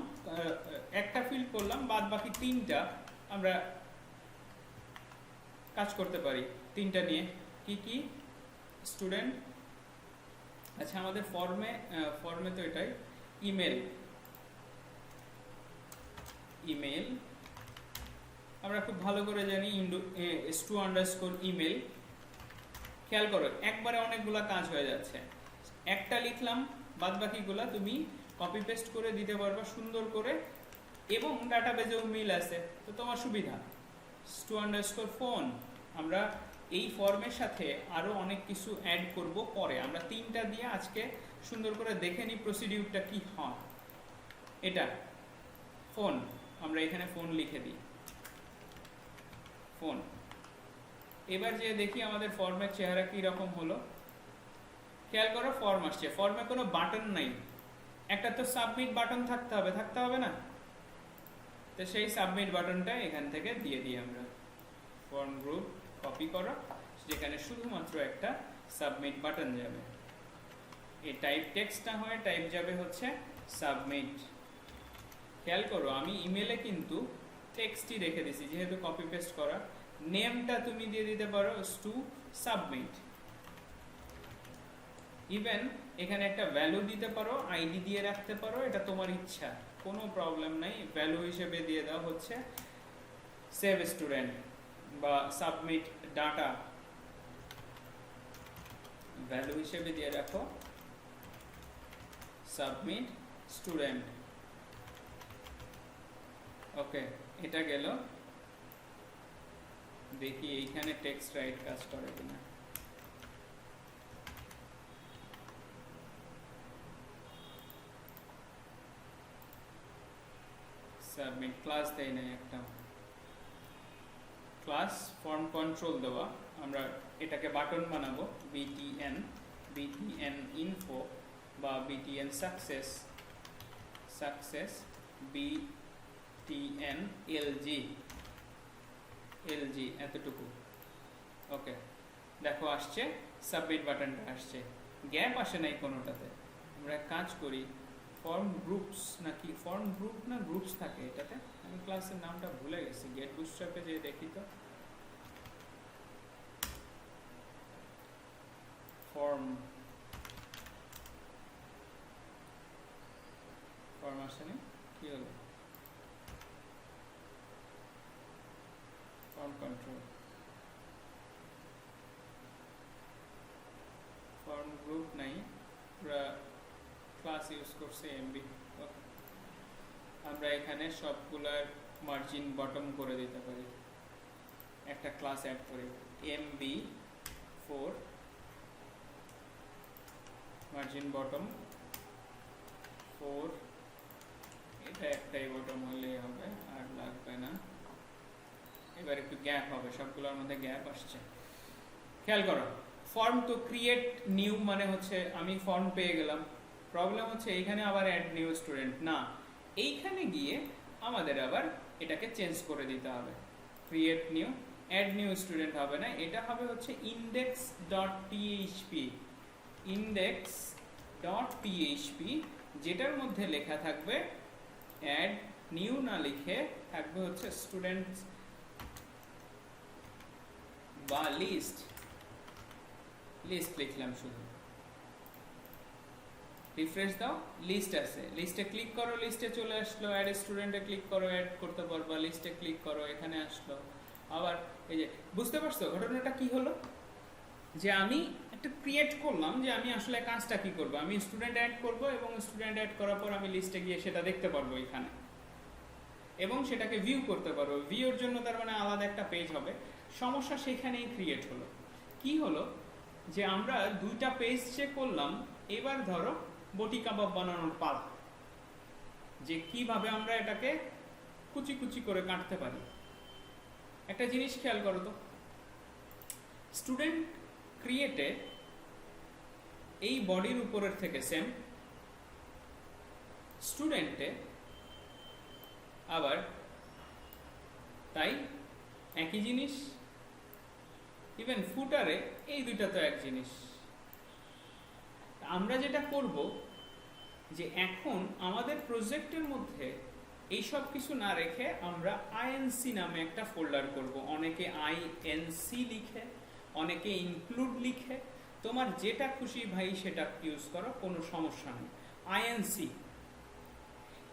[SPEAKER 1] একটা ফিল্ড করলাম, বাদ বাকি 3টা আমরা কাজ করতে পারি 3টা নিয়ে। কি স্টুডেন্ট, আচ্ছা আমাদের ফর্মে তো এটাই ইমেল আমরা খুব ভালো করে জানি স্টু আন্ডারস্কোর ইমেল। খেয়াল করো একবারে অনেকগুলা কাজ হয়ে যাচ্ছে, একটা লিখলাম, বাদ বাকিগুলা তুমি কপি পেস্ট করে দিতে পারবা সুন্দর করে, এবং ডাটাবেজেও মিল আছে, তো তোমার সুবিধা। স্টু আন্ডারস্কোর ফোন, আমরা এই ফর্মের সাথে আরো অনেক কিছু অ্যাড করব পরে, আমরা 3টা দিয়ে আজকে সুন্দর করে দেখে নিই প্রসিডিউরটা কি হয়। এটা ফোন, আমরা এখানে ফোন লিখে দিই, ফোন। এবার যে দেখি আমাদের ফর্মের চেহারা কি রকম হলো। খেয়াল করো ফর্ম আসছে, ফর্মে কোনো বাটন নাই, একটা তো সাবমিট বাটন থাকতে হবে না? তো সেই সাবমিট বাটনটা এখান থেকে দিয়ে দিই আমরা, ফর্ম গ্রুপ কপি করো, যেখানে শুধুমাত্র একটা সাবমিট বাটন যাবে। এই টাইপ টেক্সটটা হয়, টাইপ যাবে হচ্ছে সাবমিট খেয়াল করো আমি ইমেলে কিন্তু টেক্সটই রেখে দিছি যেহেতু কপি পেস্ট করা। নেমটা তুমি দিয়ে দিতে পারো টু সাবমিট। ইভেন এখানে একটা ভ্যালু দিতে পারো, আইডি দিয়ে রাখতে পারো, এটা তোমার ইচ্ছা, কোনো প্রবলেম নাই। ভ্যালু হিসেবে দিয়ে দাও হচ্ছে সেভ স্টুডেন্ট বা সাবমিট ডাটা, ভ্যালু হিসেবে দিয়ে রাখো সাবমিট স্টুডেন্ট। ওকে, এটা গেল। দেখি এইখানে টেক্সট রাইট কাজ করে কিনা। সাবমিট ক্লাস দেয় না একটা, ক্লাস ফর্ম কন্ট্রোল দেওয়া, আমরা এটাকে বাটন বানাবো btn info বা btn success btn lg এতটুকু। ওকে, দেখো আসছে, সাবমিট বাটনটা আসছে, গ্যাপ আসে নাই কোনোটাতে। আমরা কাজ করি, ফর্ম গ্রুপস নাকি ফর্ম গ্রুপ না গ্রুপস থাকে এটাতে, আমি ক্লাসের নামটা ভুলে গেছি, গেট বুটস্ট্র্যাপে যে দেখি তো ফর্ম আসেনি, কি হলো? ফর্ম কন্ট্রোল, ফর্ম গ্রুপ নাই, পুরা ক্লাস ইউজ করছে এমবি। আমরা এখানে সবগুলার মার্জিন বটম করে দিতে পারি, একটা ক্লাস অ্যাড করি mb4 মার্জিন বটম 4, এটা একটাই বটম হলেই হবে, আর লাগবে না। এবার একটু গ্যাপ হবে, সবগুলোর মধ্যে গ্যাপ আসছে। খেয়াল করো, ফর্ম তো ক্রিয়েট নিউ মানে হচ্ছে আমি ফর্ম পেয়ে গেলাম। প্রবলেম হচ্ছে এইখানে আবার অ্যাড নিউ স্টুডেন্ট না, এইখানে গিয়ে আমাদের আবার এটাকে চেঞ্জ করে দিতে হবে। Create new, add new student হবে না, এটা হবে হচ্ছে index.php index.php, যেটার মধ্যে লেখা থাকবে অ্যাড নিউ না লিখে থাকবে হচ্ছে স্টুডেন্টস বা লিস্ট লিখলাম শুধু। রিফ্রেশ দাও, লিস্ট আছে, লিস্টে ক্লিক করো, লিস্টে চলে আসলো। অ্যাড স্টুডেন্টে ক্লিক করো, অ্যাড করতে পারবা। লিস্টে ক্লিক করো, এখানে আসলো। আবার এই যে বুঝতে পারছো ঘটনাটা কি হলো, যে আমি একটা ক্রিয়েট করলাম যে আমি আসলে কাজটা কি করব, আমি স্টুডেন্ট অ্যাড করব এবং স্টুডেন্ট অ্যাড করার পর আমি লিস্টে গিয়ে সেটা দেখতে পারবো এখানে, এবং সেটাকে ভিউ করতে পারবো। ভিউর জন্য তার মানে আলাদা একটা পেজ হবে। সমস্যা সেখানেই ক্রিয়েট হলো। কি হলো যে আমরা দুইটা পেজ চেক করলাম, এবার ধরো বটি কাবাব বানানোর পালা, যে কিভাবে আমরা এটাকে কুচি কুচি করে কাটতে পারি। একটা জিনিস খেয়াল করো তো, স্টুডেন্ট ক্রিয়েটে এই বডির উপরের থেকে সেম, স্টুডেন্টে আবার তাই একই জিনিস, ইভেন ফুটারে এই দুইটা তো এক জিনিস। আমরা যেটা করব যে এখন আমাদের প্রজেক্টের মধ্যে এই সব কিছু না রেখে আমরা আইএনসি নামে একটা ফোল্ডার করব। অনেকে আইএনসি লিখে, অনেকে ইনক্লুড লিখে, তোমার যেটা খুশি ভাই সেটা ইউজ করো, কোনো সমস্যা নেই। আইএনসি,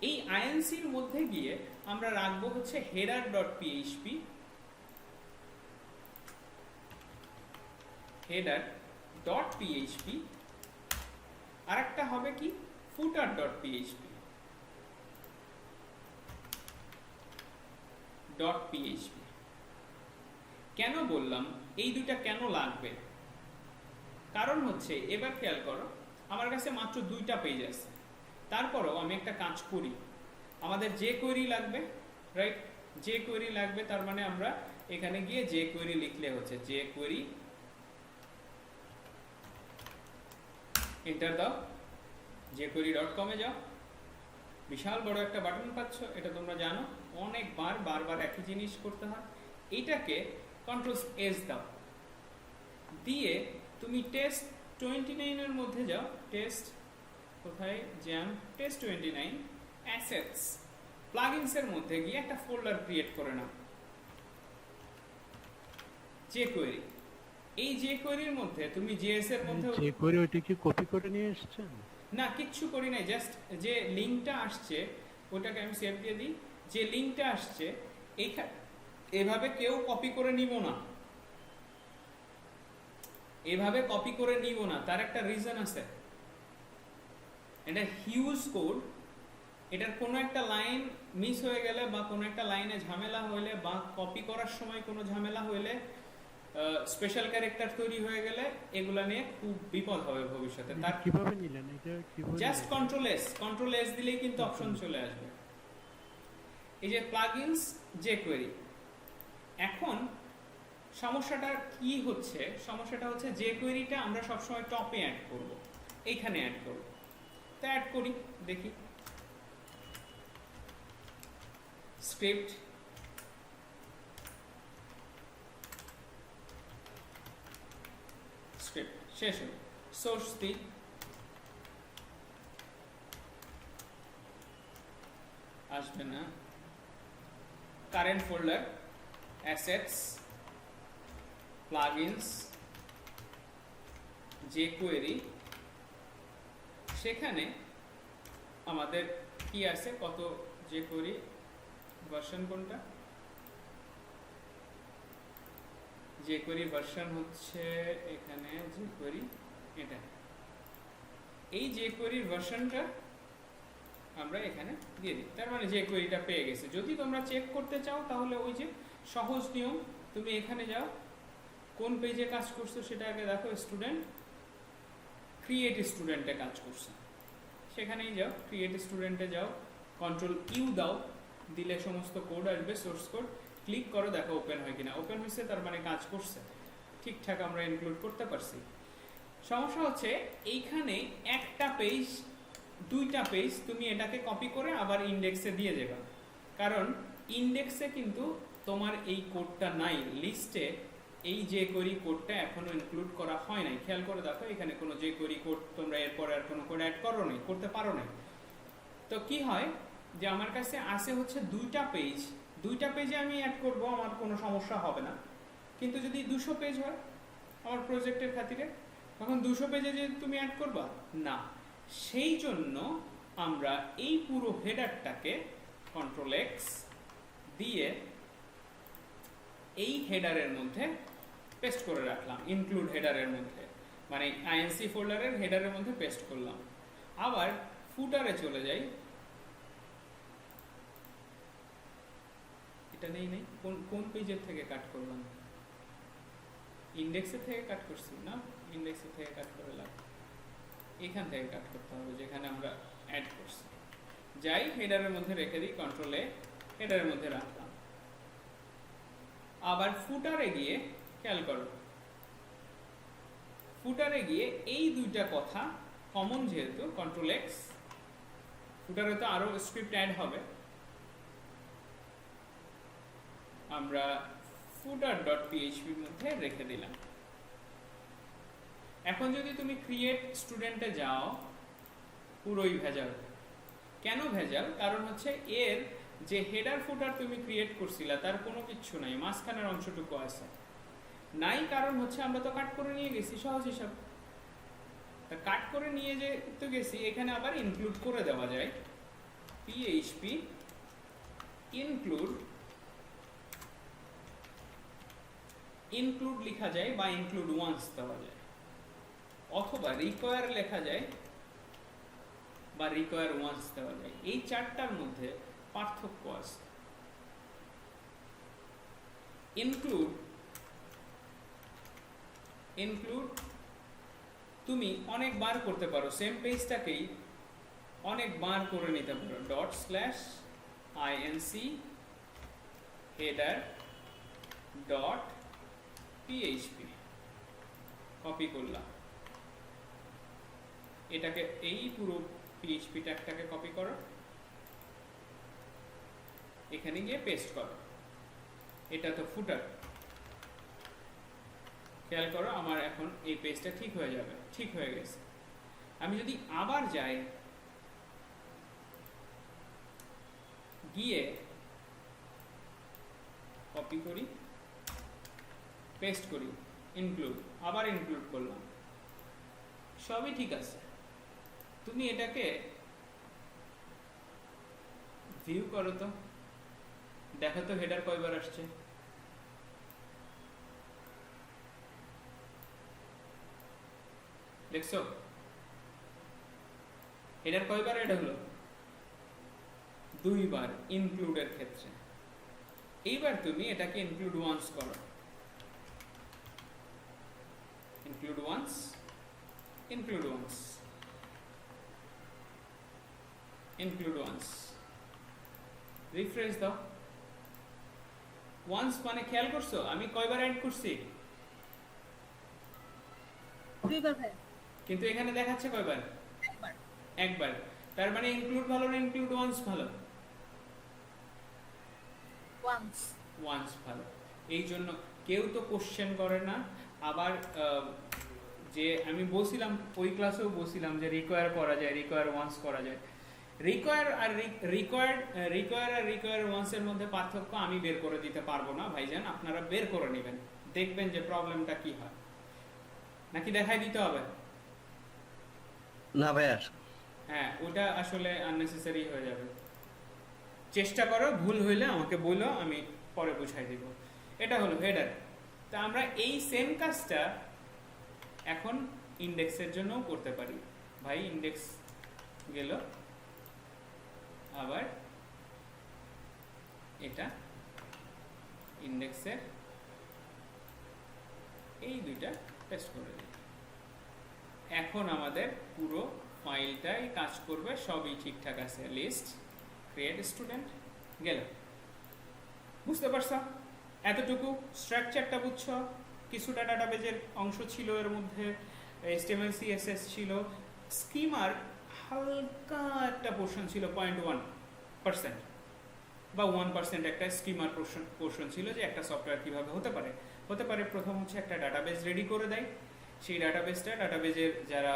[SPEAKER 1] এই আইএনসির মধ্যে গিয়ে আমরা রাখবো হচ্ছে header.php, header.php, আর একটা হবে কি footer.php, কেন বললাম এই দুইটা কেন লাগবে, কারণ হচ্ছে এবার খেয়াল করো, আমার কাছে মাত্র দুইটা পেজ আছে, তারপরও আমি একটা কাজ করি, আমাদের যে কোয়েরি লাগবে, রাইট, যে কোয়েরি লাগবে, তার মানে আমরা এখানে গিয়ে যে কোয়েরি লিখলে হচ্ছে যে কোয়েরি, এন্টার দাও, jquery.com এ যাও, বিশাল বড় একটা বাটন পাচ্ছ, এটা তোমরা জানো, অনেকবার বারবার একই জিনিস করতে হয়। এইটাকে Ctrl+S দাও, দিয়ে তুমি টেস্ট 29 এর মধ্যে যাও, টেস্ট কোথায় জ্যাম, টেস্ট 29 অ্যাসেটস, প্লাগইনস এর মধ্যে গিয়ে একটা ফোল্ডার ক্রিয়েট করে নাও, jQuery। এই jQueryর মধ্যে তুমি JS এর মধ্যে
[SPEAKER 4] jQuery ওইটা কি কপি করে নিয়ে এসেছেন?
[SPEAKER 1] না, কিচ্ছু করি নাই, জাস্ট যে লিংকটা আসছে ওটাকে আমি সেভ দিয়ে দিই। যে লিংকটা আসছে এইখানে এভাবে কেউ কপি করে নিব না, এভাবে কপি করে নিব না, তার একটা রিজন আছে। এটা হিউজ কোড, এটার কোনো একটা লাইন মিস হয়ে গেলে বা কোনো একটা লাইনে ঝামেলা হইলে বা কপি করার সময় কোনো ঝামেলা হইলে, স্পেশাল ক্যারেক্টার তৈরি হয়ে গেলে এগুলা নিয়ে খুব বিপদ হবে ভবিষ্যতে। তার
[SPEAKER 4] কিভাবে নিলেন এটা? কিভাবে
[SPEAKER 1] জাস্ট কন্ট্রোল এস দিলেই কিন্তু অপশন চলে আসবে। এই যে প্লাগইনস jQuery, এখন সমস্যাটা কি হচ্ছে? সমস্যাটা হচ্ছে jQueryটা আমরা সবসময় টপে অ্যাড করব, এইখানে অ্যাড করব। তো অ্যাড করি, দেখি স্ক্রিপ্ট শেষ হল, সোর্স দিই, আসবে না। Current folder, assets, plugins, jQuery, সেখানে আমাদের কি আছে, কত jQuery ভার্সন, কোনটা jQuery ভার্সন হচ্ছে এখানে jQuery, এটা এই jQuery ভার্সনটা আমরা এখানে দিয়ে দিই। তার মানে jQueryটা পেয়ে গেছে। যদি তোমরা চেক করতে চাও তাহলে ওই যে সহজ নিয়ম, তুমি এখানে যাও, কোন পেজে কাজ করছো সেটা আগে দেখো, স্টুডেন্ট, ক্রিয়েট স্টুডেন্টে কাজ করছে, সেখানেই যাও, ক্রিয়েট স্টুডেন্টে যাও, কন্ট্রোল ইউ দাও, দিলে সমস্ত কোড আসবে, সোর্স কোড, ক্লিক করো, দেখো ওপেন হয় কিনা। ওপেন হয়েছে, তার মানে কাজ করছে ঠিকঠাক, আমরা ইনক্লুড করতে পারছি। সমস্যা হচ্ছে এইখানে একটা পেজ, দুইটা পেজ তুমি এটাকে কপি করে আবার ইন্ডেক্সে দিয়ে দেবে, কারণ ইন্ডেক্সে কিন্তু তোমার এই কোডটা নাই, লিস্টে এই jQuery কোডটা এখনো ইনক্লুড করা হয় নাই। খেয়াল করে দেখো, এখানে কোনো jQuery কোড তোমরা এরপরে আর কোনো কোড অ্যাড করো নাই, করতে পারো নাই। তো কি হয় যে আমার কাছে আসে হচ্ছে দুইটা পেজ, দুইটা পেজে আমি অ্যাড করব, আমার কোনো সমস্যা হবে না। কিন্তু যদি 200 পেজ হয় আমার প্রজেক্টের খাতিরে, তখন 200 পেজে যে তুমি অ্যাড করবা না। সেই জন্য আমরা এই পুরো হেডারটাকে কন্ট্রোল এক্স দিয়ে এই হেডারের মধ্যে পেস্ট করে রাখলাম, ইনক্লুড হেডারের মধ্যে, মানে আইএনসি ফোল্ডারের হেডারের মধ্যে পেস্ট করলাম। আবার ফুটারে চলে যাই, এটা নেই, কোন পেজের থেকে কাট করলাম, ইন্ডেক্সের থেকে কাট করছি না, ইন্ডেক্সের থেকে কাট করে লাভ, এখান থেকে কাট করতে হবে যেখানে আমরা অ্যাড করছি। যাই হেডারের মধ্যে রেখে দিই, কন্ট্রোল এ, হেডারের মধ্যে রাখলাম। আবার ফুটারে গিয়ে খেয়াল করো, ফুটারে গিয়ে এই দুইটা কথা কমন, যেহেতু কন্ট্রোল এক্স, ফুটারে তো আরো স্ক্রিপ্ট অ্যাড হবে, আমরা footer.php এর মধ্যে রেখে দিলাম। এখন যদি তুমি ক্রিয়েট স্টুডেন্টে যাও, পুরোই ভেজাল। কেন ভেজাল? কারণ হচ্ছে এর যে হেডার ফুটার তুমি ক্রিয়েট করছিলা তার কোনো কিছু নাই, মাঝখানের অংশটুকু আছে নাই, কারণ হচ্ছে আমরা তো কাট করে নিয়ে গেছি, সহজ হিসাব। তা কাট করে নিয়ে যে তো গেছি, এখানে আবার ইনক্লুড করে দেওয়া যায়, php ইনক্লুড লেখা যায় বা ইনক্লুড ওয়ান্স দেওয়া যায়, অথবা রিকোয়ার লেখা যায় বা রিকোয়ার ওয়ান্স দেওয়া যায়। এই চারটার মধ্যে পার্থক্য আছে। ইনক্লুড তুমি অনেকবার করতে পারো, সেম পেজটাকেই অনেকবার করে নিতে পারো, ./inc header.php কপি করলাম, এটাকে এই পুরো PHP ট্যাগটাকে কপি করো, এখানে গিয়ে পেস্ট করো, এটা তো ফুটার। খেয়াল করো আমার এখন এই পেজটা ঠিক হয়ে যাবে, ঠিক হয়ে গেছে। আমি যদি আবার যাই, গিয়ে কপি করি, পেস্ট করি, ইনক্লুড, আবার ইনক্লুড করলাম, সবই ঠিক আছে। তুমি এটাকে ভিউ করো তো, দেখো তো হেডার কয়বার আসছে। দেখছো হেডার কয়বার এড হলো? 2 বার ইনক্লুডের ক্ষেত্রে। এইবার তুমি এটাকে ইনক্লুড ওয়ান্স করো, include once, include once, include once, refresh দাও। ওয়ান্স মানে খেয়াল করছো আমি কয়বার অ্যাড করছি?
[SPEAKER 3] 2 বার ভাই,
[SPEAKER 1] কিন্তু এখানে দেখাচ্ছে কয়বার?
[SPEAKER 3] একবার।
[SPEAKER 1] একবার। তার মানে ইনক্লুড ভালো না ইনক্লুড ওয়ান্স ভালো?
[SPEAKER 3] ওয়ান্স।
[SPEAKER 1] ওয়ান্স ভালো। এই জন্য কেউ তো কোশ্চেন করে না। আবার যে আমি বলছিলাম ওই ক্লাসেও বলছিলাম যে রিকোয়ার করা যায়, রিকোয়ার ওয়ান্স করা যায়। রিকোয়ার আর রিকোয়ার ওয়ান্স এর মধ্যে পার্থক্য আমি বের করে দিতে পারবো না ভাইজান, আপনারা বের করে নেবেন, দেখবেন যে প্রবলেমটা কি হয়। নাকি দেখাই দিতে হবে?
[SPEAKER 2] না ভাইয়া,
[SPEAKER 1] হ্যাঁ, ওটা আসলে আননেসেসারি হয়ে যাবে। চেষ্টা করো, ভুল হইলে আমাকে বলো, আমি পরে বুঝাই দিব। এটা হলো হেডার। তা আমরা এই সেম কাজটা এখন ইন্ডেক্সের জন্যও করতে পারি। ভাই ইন্ডেক্স গেল, আবার এটা ইন্ডেক্সের এই দুইটা পেস্ট করে দিই। এখন আমাদের পুরো ফাইলটাই কাজ করবে, সবই ঠিকঠাক আছে। লিস্ট ক্রিয়েট স্টুডেন্ট গেল। বুঝতে পারছো? এতটুকু স্ট্রাকচারটা বুঝছো? কিছুটা ডাটাবেজের অংশ ছিল, এর মধ্যে HTML CSS ছিল, স্কিমার হালকা একটা পোর্শন ছিল 0.1% বা 1% একটা স্কিমার পোর্শন ছিল, যে একটা সফটওয়্যার কিভাবে হতে পারে। প্রথম হচ্ছে একটা ডাটাবেজ রেডি করে দেয়, সেই ডাটাবেজের যারা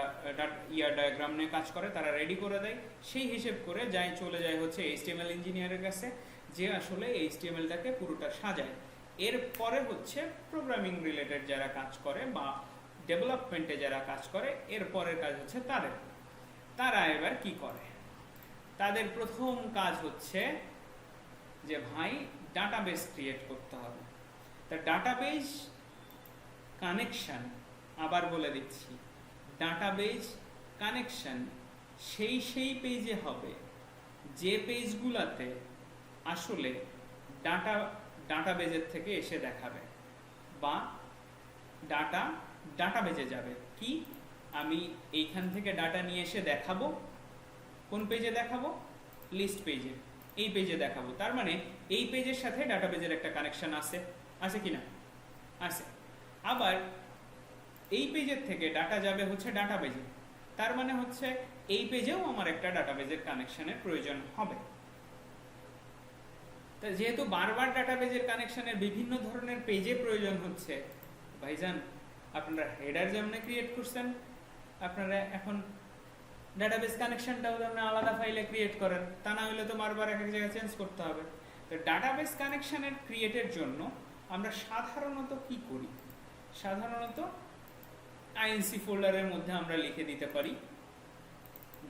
[SPEAKER 1] ডায়াগ্রাম নিয়ে কাজ করে তারা রেডি করে দেয়, সেই হিসেব করে চলে যায় হচ্ছে HTML ইঞ্জিনিয়ারের কাছে, যে আসলে HTML-টাকে পুরোটা সাজায়। এরপরে হচ্ছে প্রোগ্রামিং রিলেটেড যারা কাজ করে বা ডেভেলপমেন্টে যারা কাজ করে, এরপরের কাজ হচ্ছে তারা এবার কি করে? তাদের প্রথম কাজ হচ্ছে যে ভাই ডাটাবেজ ক্রিয়েট করতে হবে। তা ডাটাবেজ কানেকশন, আবার বলে দিচ্ছি, ডাটাবেজ কানেকশন সেই পেজে হবে যে পেজগুলোতে আসলে ডাটাবেজের থেকে এসে দেখাবে বা ডাটাবেজে যাবে। কি আমি এইখান থেকে ডাটা নিয়ে এসে দেখাবো, কোন পেজে দেখাবো? লিস্ট পেজে, এই পেজে দেখাবো। তার মানে এই পেজের সাথে ডাটাবেজের একটা কানেকশন আছে কি না? আছে। আবার এই পেজের থেকে ডাটা যাবে হচ্ছে ডাটাবেজে, তার মানে হচ্ছে এই পেজেও আমার একটা ডাটাবেজের কানেকশনের প্রয়োজন হবে। তা যেহেতু বারবার ডাটাবেজের কানেকশনের বিভিন্ন ধরনের পেজে প্রয়োজন হচ্ছে, ভাইজান আপনারা হেডার যেমন ক্রিয়েট করছেন, আপনারা এখন ডাটাবেজ কানেকশনটাও যেমন আলাদা ফাইলে ক্রিয়েট করেন, তা না হলে তো বারবার এক জায়গায় চেঞ্জ করতে হবে। তো ডাটাবেজ কানেকশনের ক্রিয়েটের জন্য আমরা সাধারণত কি করি? সাধারণত INC ফোল্ডারের মধ্যে আমরা লিখে দিতে পারি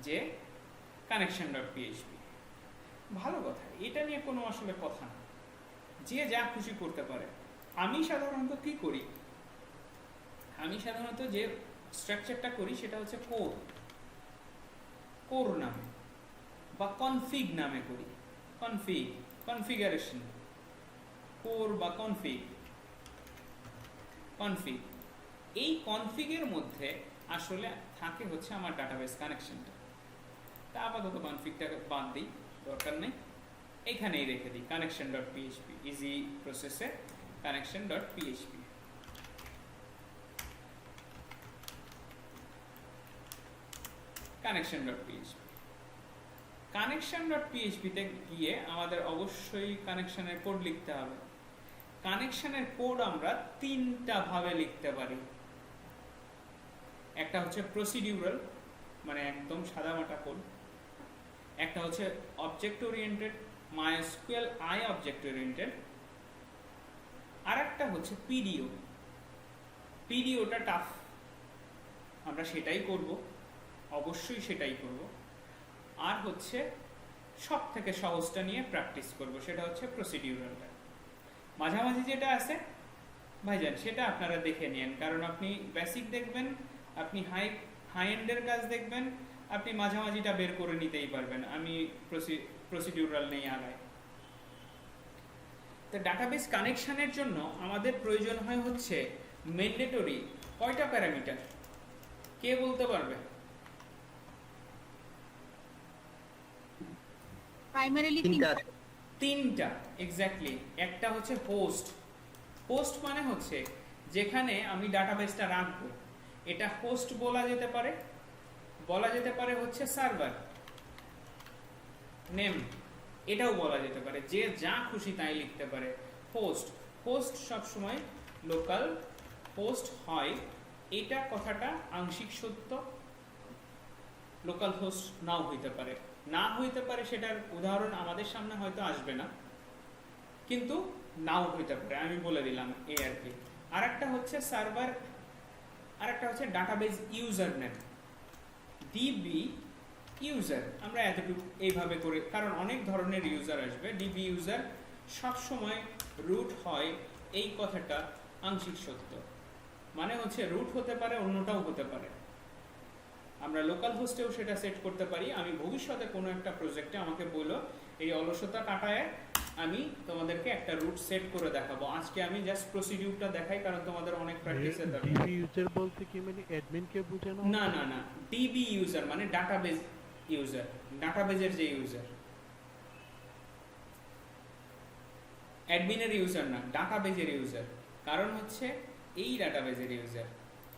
[SPEAKER 1] যে connection.php। ভালো কথা, এটা নিয়ে কোনো আসলে কথা না, যে যা খুশি করতে পারে। আমি সাধারণত কি করি? আমি সাধারণত যে স্ট্রাকচারটা করি সেটা হচ্ছে কোর নামে বা কনফিগ নামে করি। কনফিগারেশন, কোর বা কনফিগ। এই কনফিগের মধ্যে আসলে থাকে হচ্ছে আমার ডাটাবেস কানেকশনটা। তা আপাতত কনফিগটাকে বাদ দিই, দরকার নেই, এখানেই রেখে দিই connection.php, ইজি প্রসেসে connection.php। connection.php তে গিয়ে আমাদের অবশ্যই কানেকশনের কোড লিখতে হবে। কানেকশনের কোড আমরা তিনটা ভাবে লিখতে পারি। একটা হচ্ছে প্রসিডিউরাল, মানে একদম সাদামাটা কোড। একটা হচ্ছে object oriented, MySQL I object oriented, আর একটা হচ্ছে পিডিও। পিডিওটা টাফ, আমরা সেটাই করব, অবশ্যই সেটাই করব। আর হচ্ছে সব থেকে সহজটা নিয়ে প্র্যাকটিস করব, সেটা হচ্ছে প্রসিডিউরালটা। মাঝামাঝি যেটা আছে ভাইজান সেটা আপনারা দেখে নিন, কারণ আপনি বেসিক দেখবেন, আপনি হাই এন্ডের কাজ দেখবেন, আপনি মাঝামাঝিটা বের করে নিতেই পারবেন। আমি প্রসিডিউরাল নেই আগায়। তো ডাটাবেস কানেকশনের জন্য আমাদের প্রয়োজন হয় হচ্ছে ম্যান্ডেটরি কয়টা প্যারামিটার, কে বলতে পারবে?
[SPEAKER 3] প্রাইমারিলি
[SPEAKER 2] তিনটা
[SPEAKER 1] তিনটা, এক্স্যাক্টলি। একটা হচ্ছে হোস্ট। হোস্ট মানে হচ্ছে যেখানে আমি ডাটাবেসটা রাখবো, এটা হোস্ট বলা যেতে পারে, বলা যেতে পারে হচ্ছে সার্ভার নেম, এটাও বলা যেতে পারে, যে যা খুশি তাই লিখতে পারে। হোস্ট, হোস্ট সবসময় লোকাল হোস্ট হয়, এটা কথাটা আংশিক সত্য, লোকাল হোস্ট নাও হইতে পারে, না হইতে পারে সেটার উদাহরণ আমাদের সামনে হয়তো আসবে না, কিন্তু নাও হইতে পারে, আমি বলে দিলাম এই আর কি। আর একটা হচ্ছে সার্ভার, আর একটা হচ্ছে database user name, DB user. আমরা এতটুকু এইভাবে করে, কারণ অনেক ধরনের ইউজার আসবে, ডিবি ইউজার সবসময় রুট হয়, এই কথাটা আংশিক সত্য, মানে হচ্ছে রুট হতে পারে, অন্যটাও হতে পারে। আমরা লোকাল হোস্টেও সেটা সেট করতে পারি। আমি ভবিষ্যতে কোনো একটা প্রজেক্টে আমাকে বলো, এই অলসতা কাটায় আমি তোমাদেরকে একটা রুট সেট করে দেখাবো। আজকে আমি জাস্ট প্রসিডিউরটা দেখাই, কারণ তোমাদের অনেক প্র্যাকটিসের দরকার।
[SPEAKER 4] ডিবি ইউজার বলতে কি মানে অ্যাডমিন কে বোঝানো?
[SPEAKER 1] না না না, ডিবি ইউজার মানে ডাটাবেস ইউজার, ডাটাবেজের যে ইউজার, অ্যাডমিনের ইউজার না, ডাটাবেজের ইউজার। কারণ হচ্ছে এই ডাটাবেজের ইউজার,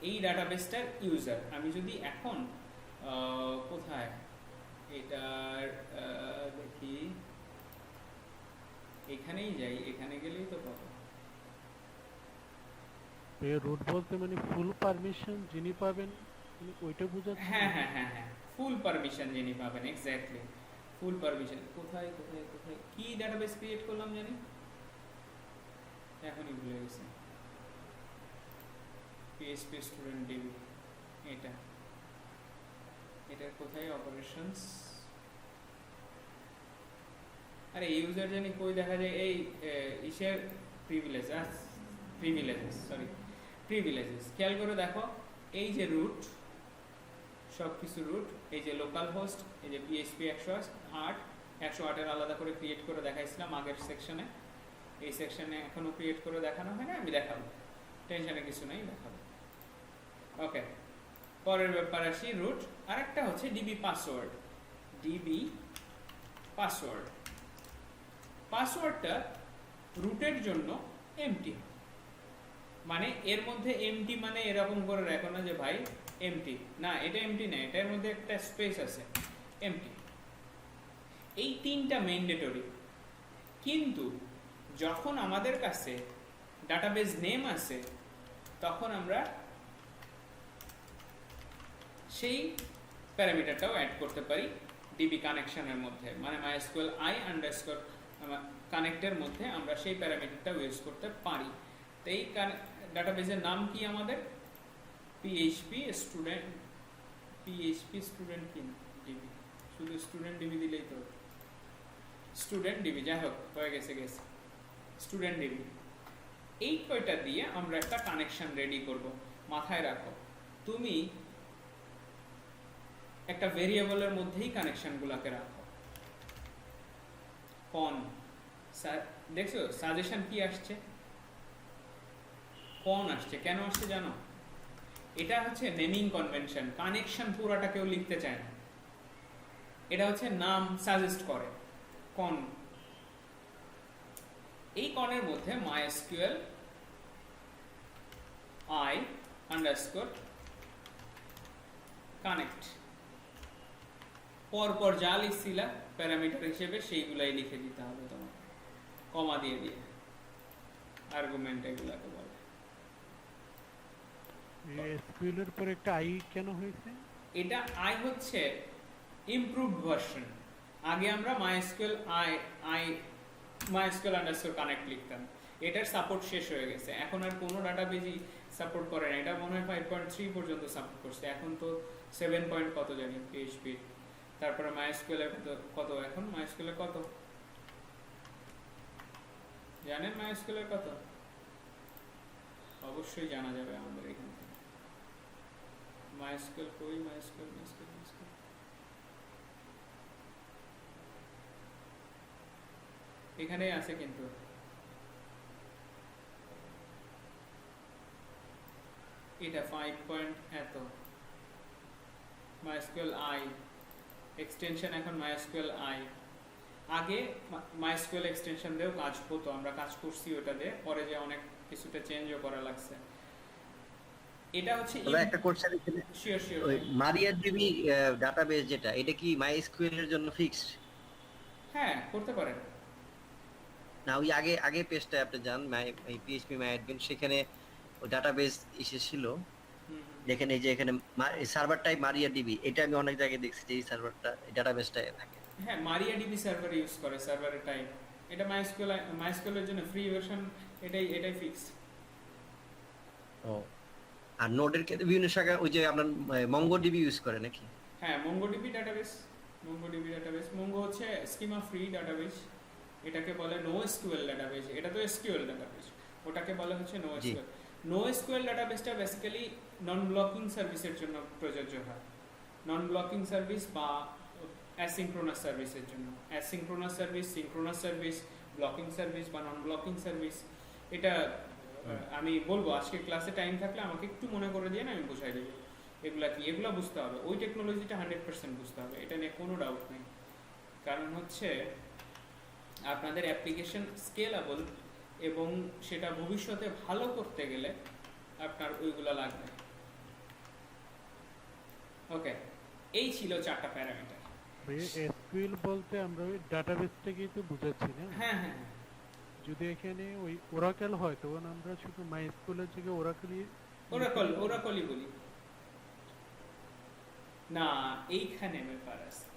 [SPEAKER 1] এই ডাটাবেসটার ইউজার। আমি যদি এখন কোথায় এটার দেখি, এখানেই যাই, এখানে গেলেই তো পাবো।
[SPEAKER 4] রুট বলতে মানে ফুল পারমিশন যিনি পাবেন মানে ওইটা বোঝাচ্ছে?
[SPEAKER 1] হ্যাঁ হ্যাঁ হ্যাঁ হ্যাঁ, ফুল পারমিশন যিনি পাবেন, এক্স্যাক্টলি ফুল পারমিশন। কোথায় কোথায় কোথায় কি ডাটাবেস ক্রিয়েট করলাম জানি, এখনই ভুলে গেছি। পিএইচপি স্টুডেন্ট ডিবি, এটা এটার কোথায় অপারেশনস, আরে ইউজার জানি কই দেখা যায়, এই ইসের প্রিভিলেজেস সরি প্রিভিলেজেস। খেয়াল করে দেখো, এই যে রুট, সব কিছু রুট, এই যে লোকাল হোস্ট, এই যে পিএইচপি 108 আলাদা করে ক্রিয়েট করে দেখাইছিলাম আগের সেকশনে, এই সেকশনে এখনো ক্রিয়েট করে দেখানো হয় না, আমি দেখাবো, টেনশনে কিছু নেই, দেখাবো। ওকে, পরের ব্যাপার আসি, রুট। আর একটা হচ্ছে ডিবি পাসওয়ার্ড। ডিবি পাসওয়ার্ড, পাসওয়ার্ডটা রুটের জন্য এমটি, মানে এর মধ্যে এমটি মানে এরকম করে রাখো না যে ভাই এমটি না, এটা এমটি না, এটার মধ্যে একটা স্পেস আছে, এমটি। এই তিনটা ম্যান্ডেটরি। কিন্তু যখন আমাদের কাছে ডাটাবেস নেম আছে, তখন আমরা সেই প্যারামিটারটাও অ্যাড করতে পারি ডিবি কানেকশনের মধ্যে, মানে MySQL I আন্ডারস্কোর কানেক্টের মধ্যে আমরা সেই প্যারামিটারটাও ইউজ করতে পারি। তো এই ডাটাবেসের নাম কি আমাদের? পিএইচপি স্টুডেন্ট, পিএইচপি স্টুডেন্ট কি ডিবি, শুধু স্টুডেন্ট ডিবি দিলেই তো, স্টুডেন্ট ডিবি, যাই হোক হয়ে গেছে স্টুডেন্ট ডিবি। এই কয়টা দিয়ে আমরা একটা কানেকশন রেডি করব। মাথায় রাখো, তুমি একটা ভেরিয়েবলের মধ্যেই কানেকশনগুলোকে রাখো। কন, দেখছো সাজেশন কি আসছে, কন আসছে, কেন আসছে জানো? এটা হচ্ছে নেমিং কনভেনশন, কানেকশন পুরাটা কেউ লিখতে চায় না, এটা হচ্ছে নাম সাজেস্ট করে, কন। এই কনের মধ্যে MySQL I আন্ডারস্কোর কানেক্ট, পরপর যা লিখছিলা প্যারামিটার হিসেবে সেইগুলাই লিখে দিতে হবে তোমার, কমা দিয়ে দিয়ে, আর্গুমেন্ট এগুলাকে বলে।
[SPEAKER 4] এসকিউএল এর পর একটা আই কেন হয়েছে?
[SPEAKER 1] এটা আই হচ্ছে ইমপ্রুভড ভার্সন, আগে আমরা MySQL MySQL আন্ডারস্কোর কানেক্ট লিখতাম, এটার সাপোর্ট শেষ হয়ে গেছে, এখন আর কোনো ডাটাবেজই সাপোর্ট করে না। এটা মনে হয় 5.3 পর্যন্ত সাপোর্ট করছে, এখন তো 7 পয়েন্ট কত জানি PHP। তারপরে MySQL এর কত এখন, MySQL এর কত জানেন? MySQL এর কত অবশ্যই জানা যাবে আমাদের এখান থেকে। MySQL কই, MySQL এখানেই আছে কিন্তু, এটা 5 পয়েন্ট এত। MySQL i এক্সটেনশন এখন MySQL i। আগে MySQL এক্সটেনশন দিয়েও কাজ হতো, আমরা কাজ করছি ওটা দিয়ে, পরে যে অনেক কিছুটা চেঞ্জও করা লাগছে। এটা হচ্ছে
[SPEAKER 2] তবে একটা কোশ্চেন এখানে,
[SPEAKER 1] শিওর শিওর
[SPEAKER 2] ওই MariaDB ডাটাবেস যেটা, এটা কি MySQL এর জন্য ফিক্সড?
[SPEAKER 1] হ্যাঁ করতে পারেন।
[SPEAKER 2] না ওই আগে আগে পেজটা আপনি যান এই PHP MyAdmin, সেখানে ওই ডাটাবেস এসেছিল, দেখেন এই যে এখানে সার্ভার টাইপ MariaDB, এটা আমি অনেক জায়গায় দেখছি যে এই সার্ভারটা ডাটাবেসটা থাকে।
[SPEAKER 1] হ্যাঁ MariaDB সার্ভার ইউজ করে, সার্ভারের টাইপ এটা। MySQL এর জন্য ফ্রি ভার্সন, এটাই ফিক্সড।
[SPEAKER 2] ও, আর নোডের ক্ষেত্রে বিভিন্ন শাখা, ওই যে আপনার MongoDB ইউজ করে নাকি?
[SPEAKER 1] হ্যাঁ MongoDB ডাটাবেস, Mongo হচ্ছে স্কিমা ফ্রি ডাটাবেস, এটাকে বলে NoSQL ডাটাবেস। এটা তো SQL ডাটাবেস, ওটাকে বলে হচ্ছে NoSQL। NoSQL ডাটাবেসটা বেসিক্যালি নন ব্লকিং সার্ভিসের জন্য প্রযোজ্য হয়, নন ব্লকিং সার্ভিস বা অ্যাসিঙ্ক্রোনাস সার্ভিসের জন্য। Asynchronous service, synchronous service, blocking service বা নন ব্লকিং সার্ভিস, এটা আমি বলবো আজকে ক্লাসে টাইম থাকলে আমাকে একটু মনে করে দিয়ে না, আমি বুঝাই দেবো এগুলা কি। এগুলা বুঝতে হবে, ওই টেকনোলজিটা 100% বুঝতে হবে, এটা নিয়ে কোনো ডাউট নেই। কারণ হচ্ছে আপনাদের অ্যাপ্লিকেশন স্কেলেবল এবং সেটা ভবিষ্যতে ভালো করতে গেলে আপনার ওইগুলা লাগবে। ওকে, এই ছিল 4টা প্যারামিটার।
[SPEAKER 4] এসকিউএল বলতে আমরা ওই ডাটাবেসটাকেই তো বুঝাচ্ছি না?
[SPEAKER 1] হ্যাঁ হ্যাঁ,
[SPEAKER 4] যদি এখানে ওই ওরাকেল হয় তখন আমরা শুধু MySQL এর জায়গায়
[SPEAKER 1] ওরাকলই বলি না, এইখানে ব্যাপার আছে।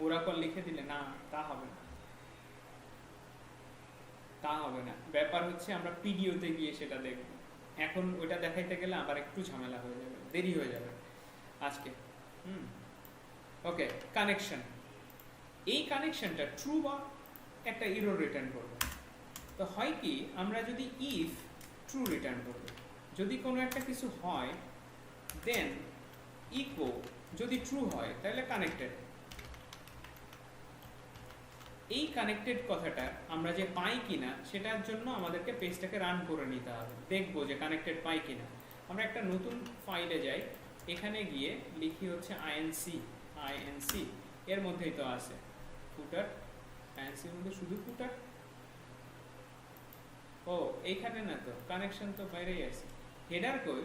[SPEAKER 1] ওরাকল লিখে দিলে না, তা হবে না, ব্যাপার হচ্ছে আমরা পিডিওতে গিয়ে সেটা দেখব। এখন ওটা দেখাইতে গেলে আবার একটু ঝামেলা হয়ে যাবে, দেরি হয়ে যাবে আজকে। ওকে, কানেকশন। এই কানেকশনটা ট্রু বা একটা এরর রিটার্ন করবে। তো হয় কি, আমরা যদি ইফ ট্রু রিটার্ন করব, যদি কোনো একটা কিছু হয় দেন ইকো, যদি ট্রু হয় তাহলে কানেক্টেড। এই কানেক্টেড কথাটা আমরা যে পাই কিনা সেটার জন্য আমাদেরকে পেজটাকে রান করে নিতে হবে, দেখবো যে কানেক্টেড পাই কিনা। আমরা একটা নতুন ফাইলে যাই, এখানে গিয়ে লিখি হচ্ছে inc, এর মধ্যেই তো আছে ফুটার, inc এর মধ্যে শুধু ফুটার। ও এইখানে না তো, কানেকশন তো বাইরেই আছে। হেডার কই?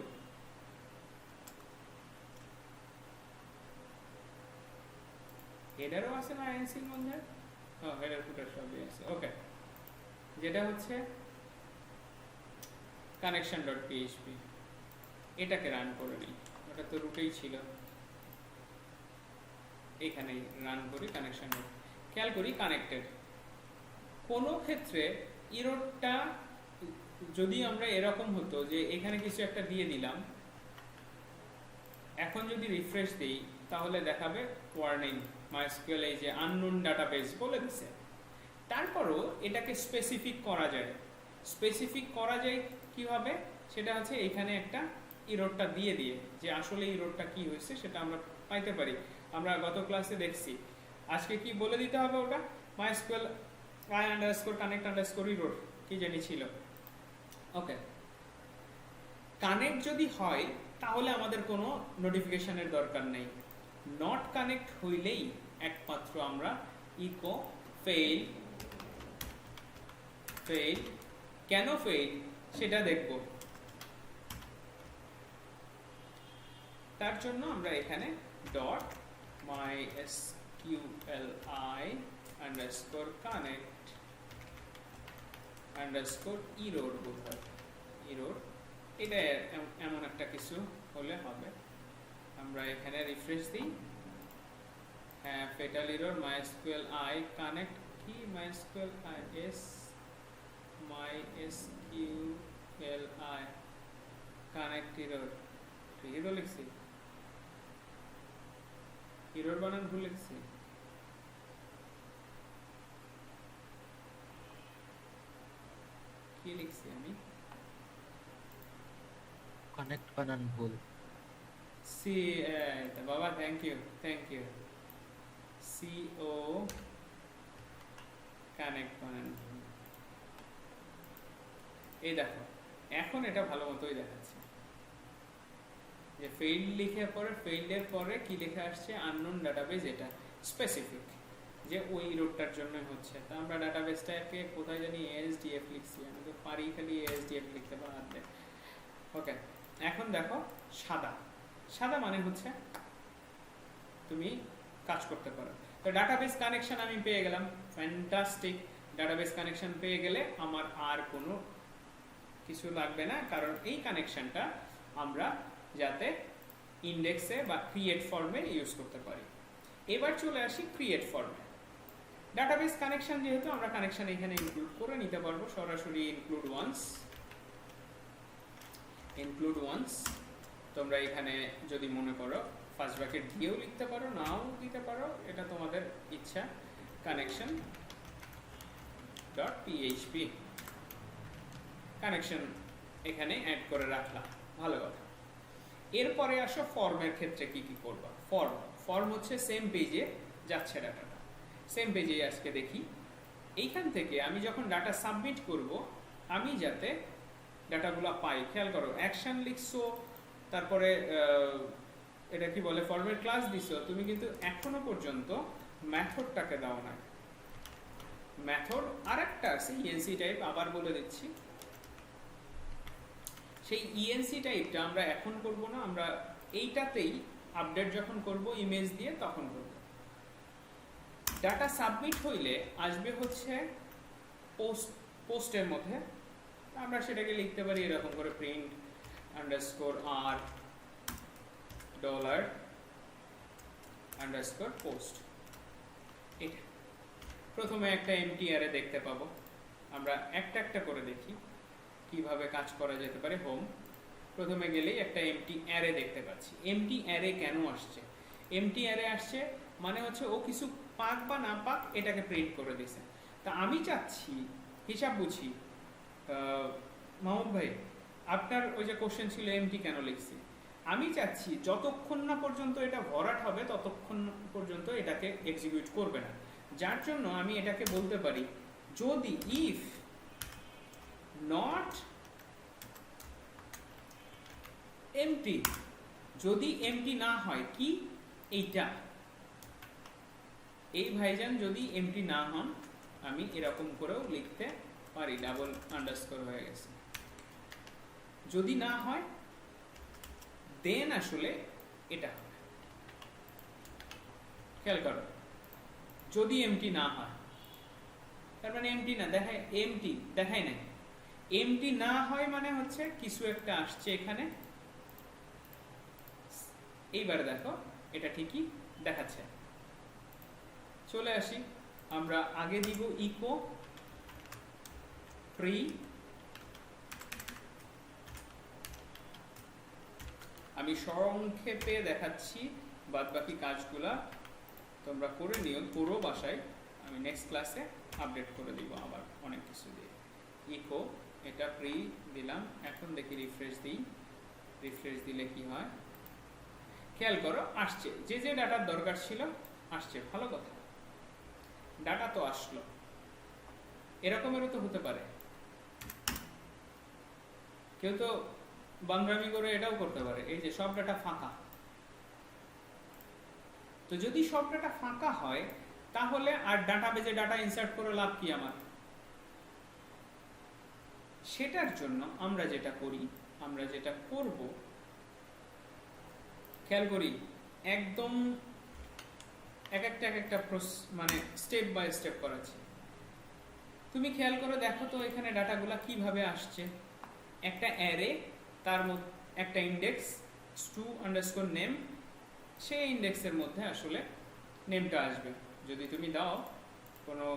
[SPEAKER 1] হেডারও আছে না inc এর মধ্যে? হেডার ফুটার সবই আছে। ওকে, যেটা হচ্ছে connection.php, এটাকে রান করে নিই, ওটা তো রুটেই ছিল, এখানেই রান করি কানেকশন। খেয়াল করি কানেক্টেড। কোনো ক্ষেত্রে ইরোরটা যদি আমরা এরকম হতো যে এখানে কিছু একটা দিয়ে দিলাম, এখন যদি রিফ্রেশ দিই তাহলে দেখাবে ওয়ার্নিং MySQL এই যে আননোন ডাটাবেস বলে দিছে। তারপরও এটাকে স্পেসিফিক করা যায় কিভাবে? সেটা হচ্ছে এখানে একটা ইরোরটা দিয়ে যে আসলে ইরোরটা কি হয়েছে সেটা আমরা পাইতে পারি। আমরা গত ক্লাসে দেখছি, আজকে কি বলে দিতে হবে ওটা? MySQL i_connect_error কি জানি ছিল। ওকে, কানেক্ট যদি হয় তাহলে আমাদের কোনো নোটিফিকেশনের দরকার নেই, নট কানেক্ট হইলেই একমাত্র আমরা ইকো ফেইল। কেন ফেইল সেটা দেখব। তার জন্য আমরা এখানে ডট mysqli_connect_error এরর, এটা এমন একটা কিছু হলে হবে। আমরা এখানে রিফ্রেশ দিই, হ্যাঁ fatal error MySQL I connect কি MySQL I MySQL I connect error ঠিকই তো লিখছি এরর বানান ভুল লিখছি কি লিখছি আমি
[SPEAKER 2] কানেক্ট বানান ভুল
[SPEAKER 1] সি বাবা থ্যাংক ইউ CO কানেক্ট বানান ভুল। এই দেখো এখন এটা ভালো মতোই দেখাচ্ছে যে ফেইল্ড লিখে পরে ফেইল্ডের পরে কি লেখা আসছে আননোন ডাটাবেজ এটা স্পেসিফিক যে ওই রোডটার জন্য হচ্ছে তা আমরা ডাটাবেসটাকে কোথায় জানি ASDF লিখছি আমি তো পারি খালি ASDF লিখতে পারলে ওকে এখন দেখো সাদা সাদা মানে হচ্ছে তুমি কাজ করতে পারো তো ডাটাবেস কানেকশন আমি পেয়ে গেলাম ফ্যান্টাস্টিক ডাটাবেস কানেকশন পেয়ে গেলে আমার আর কোনো কিছু লাগবে না কারণ এই কানেকশনটা আমরা যাতে ইন্ডেক্সে বা ক্রিয়েট ফর্মে ইউজ করতে পারি এবার চলে আসি ক্রিয়েট ফর্মে ডাটাবেস কানেকশন যেহেতু আমরা কানেকশন এখানে ইনক্লুড করে নিতে পারবো সরাসরি ইনক্লুড ওয়ান্স তোমরা এখানে যদি মনে করো ফার্স্ট ব্র্যাকেট দিয়েও লিখতে পারো নাও দিতে পারো এটা তোমাদের ইচ্ছা কানেকশন ডট PHP কানেকশন এখানে অ্যাড করে রাখলাম ভালো কথা এরপরে আসো ফর্মের ক্ষেত্রে কি কি করবা ফর্ম হচ্ছে সেম পেজে যাচ্ছে ডাটাটা সেম পেজে আজকে দেখি এইখান থেকে আমি যখন ডাটা সাবমিট করব আমি যাতে ডাটাগুলো পাই খেয়াল করো অ্যাকশন লিখছো তারপরে এটা কি বলে ফর্মের ক্লাস দিছো তুমি কিন্তু এখনো পর্যন্ত মেথডটাকে দাও না মেথড আরেকটা আছে ইএনসি টাইপ আবার বলে দিচ্ছি সেই ইএনসি টাইপটা আমরা এখন করব না আমরা এইটাতেই আপডেট যখন করব ইমেজ দিয়ে তখন করব ডাটা সাবমিট হইলে আসবে হচ্ছে পোস্টের মধ্যে আমরা সেটাকে লিখতে পারি এরকম করে প্রিন্ট আন্ডারস্কোর আর ডলার আন্ডারস্কোর পোস্ট এটা প্রথমে একটা এমটি অ্যারে দেখতে পাবো আমরা একটা একটা করে দেখি কিভাবে কাজ করা যেতে পারে হোম প্রথমে গেলেই একটা এমটি অ্যারে দেখতে পাচ্ছি এমটি অ্যারে কেন আসছে এমটি অ্যারে আসছে মানে হচ্ছে ও কিছু পাক বা না পাক এটাকে প্রিন্ট করে দিছে তা আমি চাচ্ছি হিসাব বুঝি মাহমুদ ভাই আপনার ওই যে কোশ্চেন ছিল এমটি কেন লিখছি আমি চাচ্ছি যতক্ষণ না পর্যন্ত এটা ভরাট হবে ততক্ষণ পর্যন্ত এটাকে এক্সিকিউট করবে না যার জন্য আমি এটাকে বলতে পারি যদি ইফ নট এমটি যদি এমটি না হয় কি এইটা এই ভাইজান যদি এমটি না হন আমি এরকম করেও লিখতে পারি ডাবল আন্ডারস্কোর হয়ে গেছে যদি না হয় দেন আসলে এটা হবে খেয়াল করো যদি এমটি না হয় তার মানে এমটি না দেখায় এমটি দেখায় নাই এমটি না হয় মানে হচ্ছে কিছু একটা আসছে এখানে এইবার দেখো এটা ঠিকই দেখাচ্ছে চলে আসি আমরা আগে দিব ইকো প্রি আমি সংক্ষেপে দেখাচ্ছি বাদবাকি কাজগুলা তোমরা করে নিও পুরো বাসায় আমি নেক্সট ক্লাসে আপডেট করে দিব আবার অনেক কিছু দিয়ে ইকো এটা প্রি দিলাম এখন দেখি রিফ্রেশ দিই রিফ্রেশ দিলে কি হয় খেয়াল করো আসছে যে যে ডাটার দরকার ছিল আসছে ভালো কথা ডাটা তো আসলো এরকমেরও তো হতে পারে কেউ তো বাংরামি করে এটাও করতে পারে এই যে সব ডাটা ফাঁকা তো যদি সব ডাটা ফাঁকা হয় তাহলে আর ডাটাবেজে ডাটা ইনসার্ট করে লাভ কি আমার সেটার জন্য আমরা যেটা করি আমরা যেটা করব খেয়াল করি একদম এক একটা মানে স্টেপ বাই স্টেপ করাচ্ছি তুমি খেয়াল করে দেখো তো এখানে ডাটাগুলা কিভাবে আসছে একটা অ্যারে তার মধ্যে একটা ইন্ডেক্স stu_name সেই ইন্ডেক্সের মধ্যে আসলে নেমটা আসবে। যদি তুমি দাও কোনো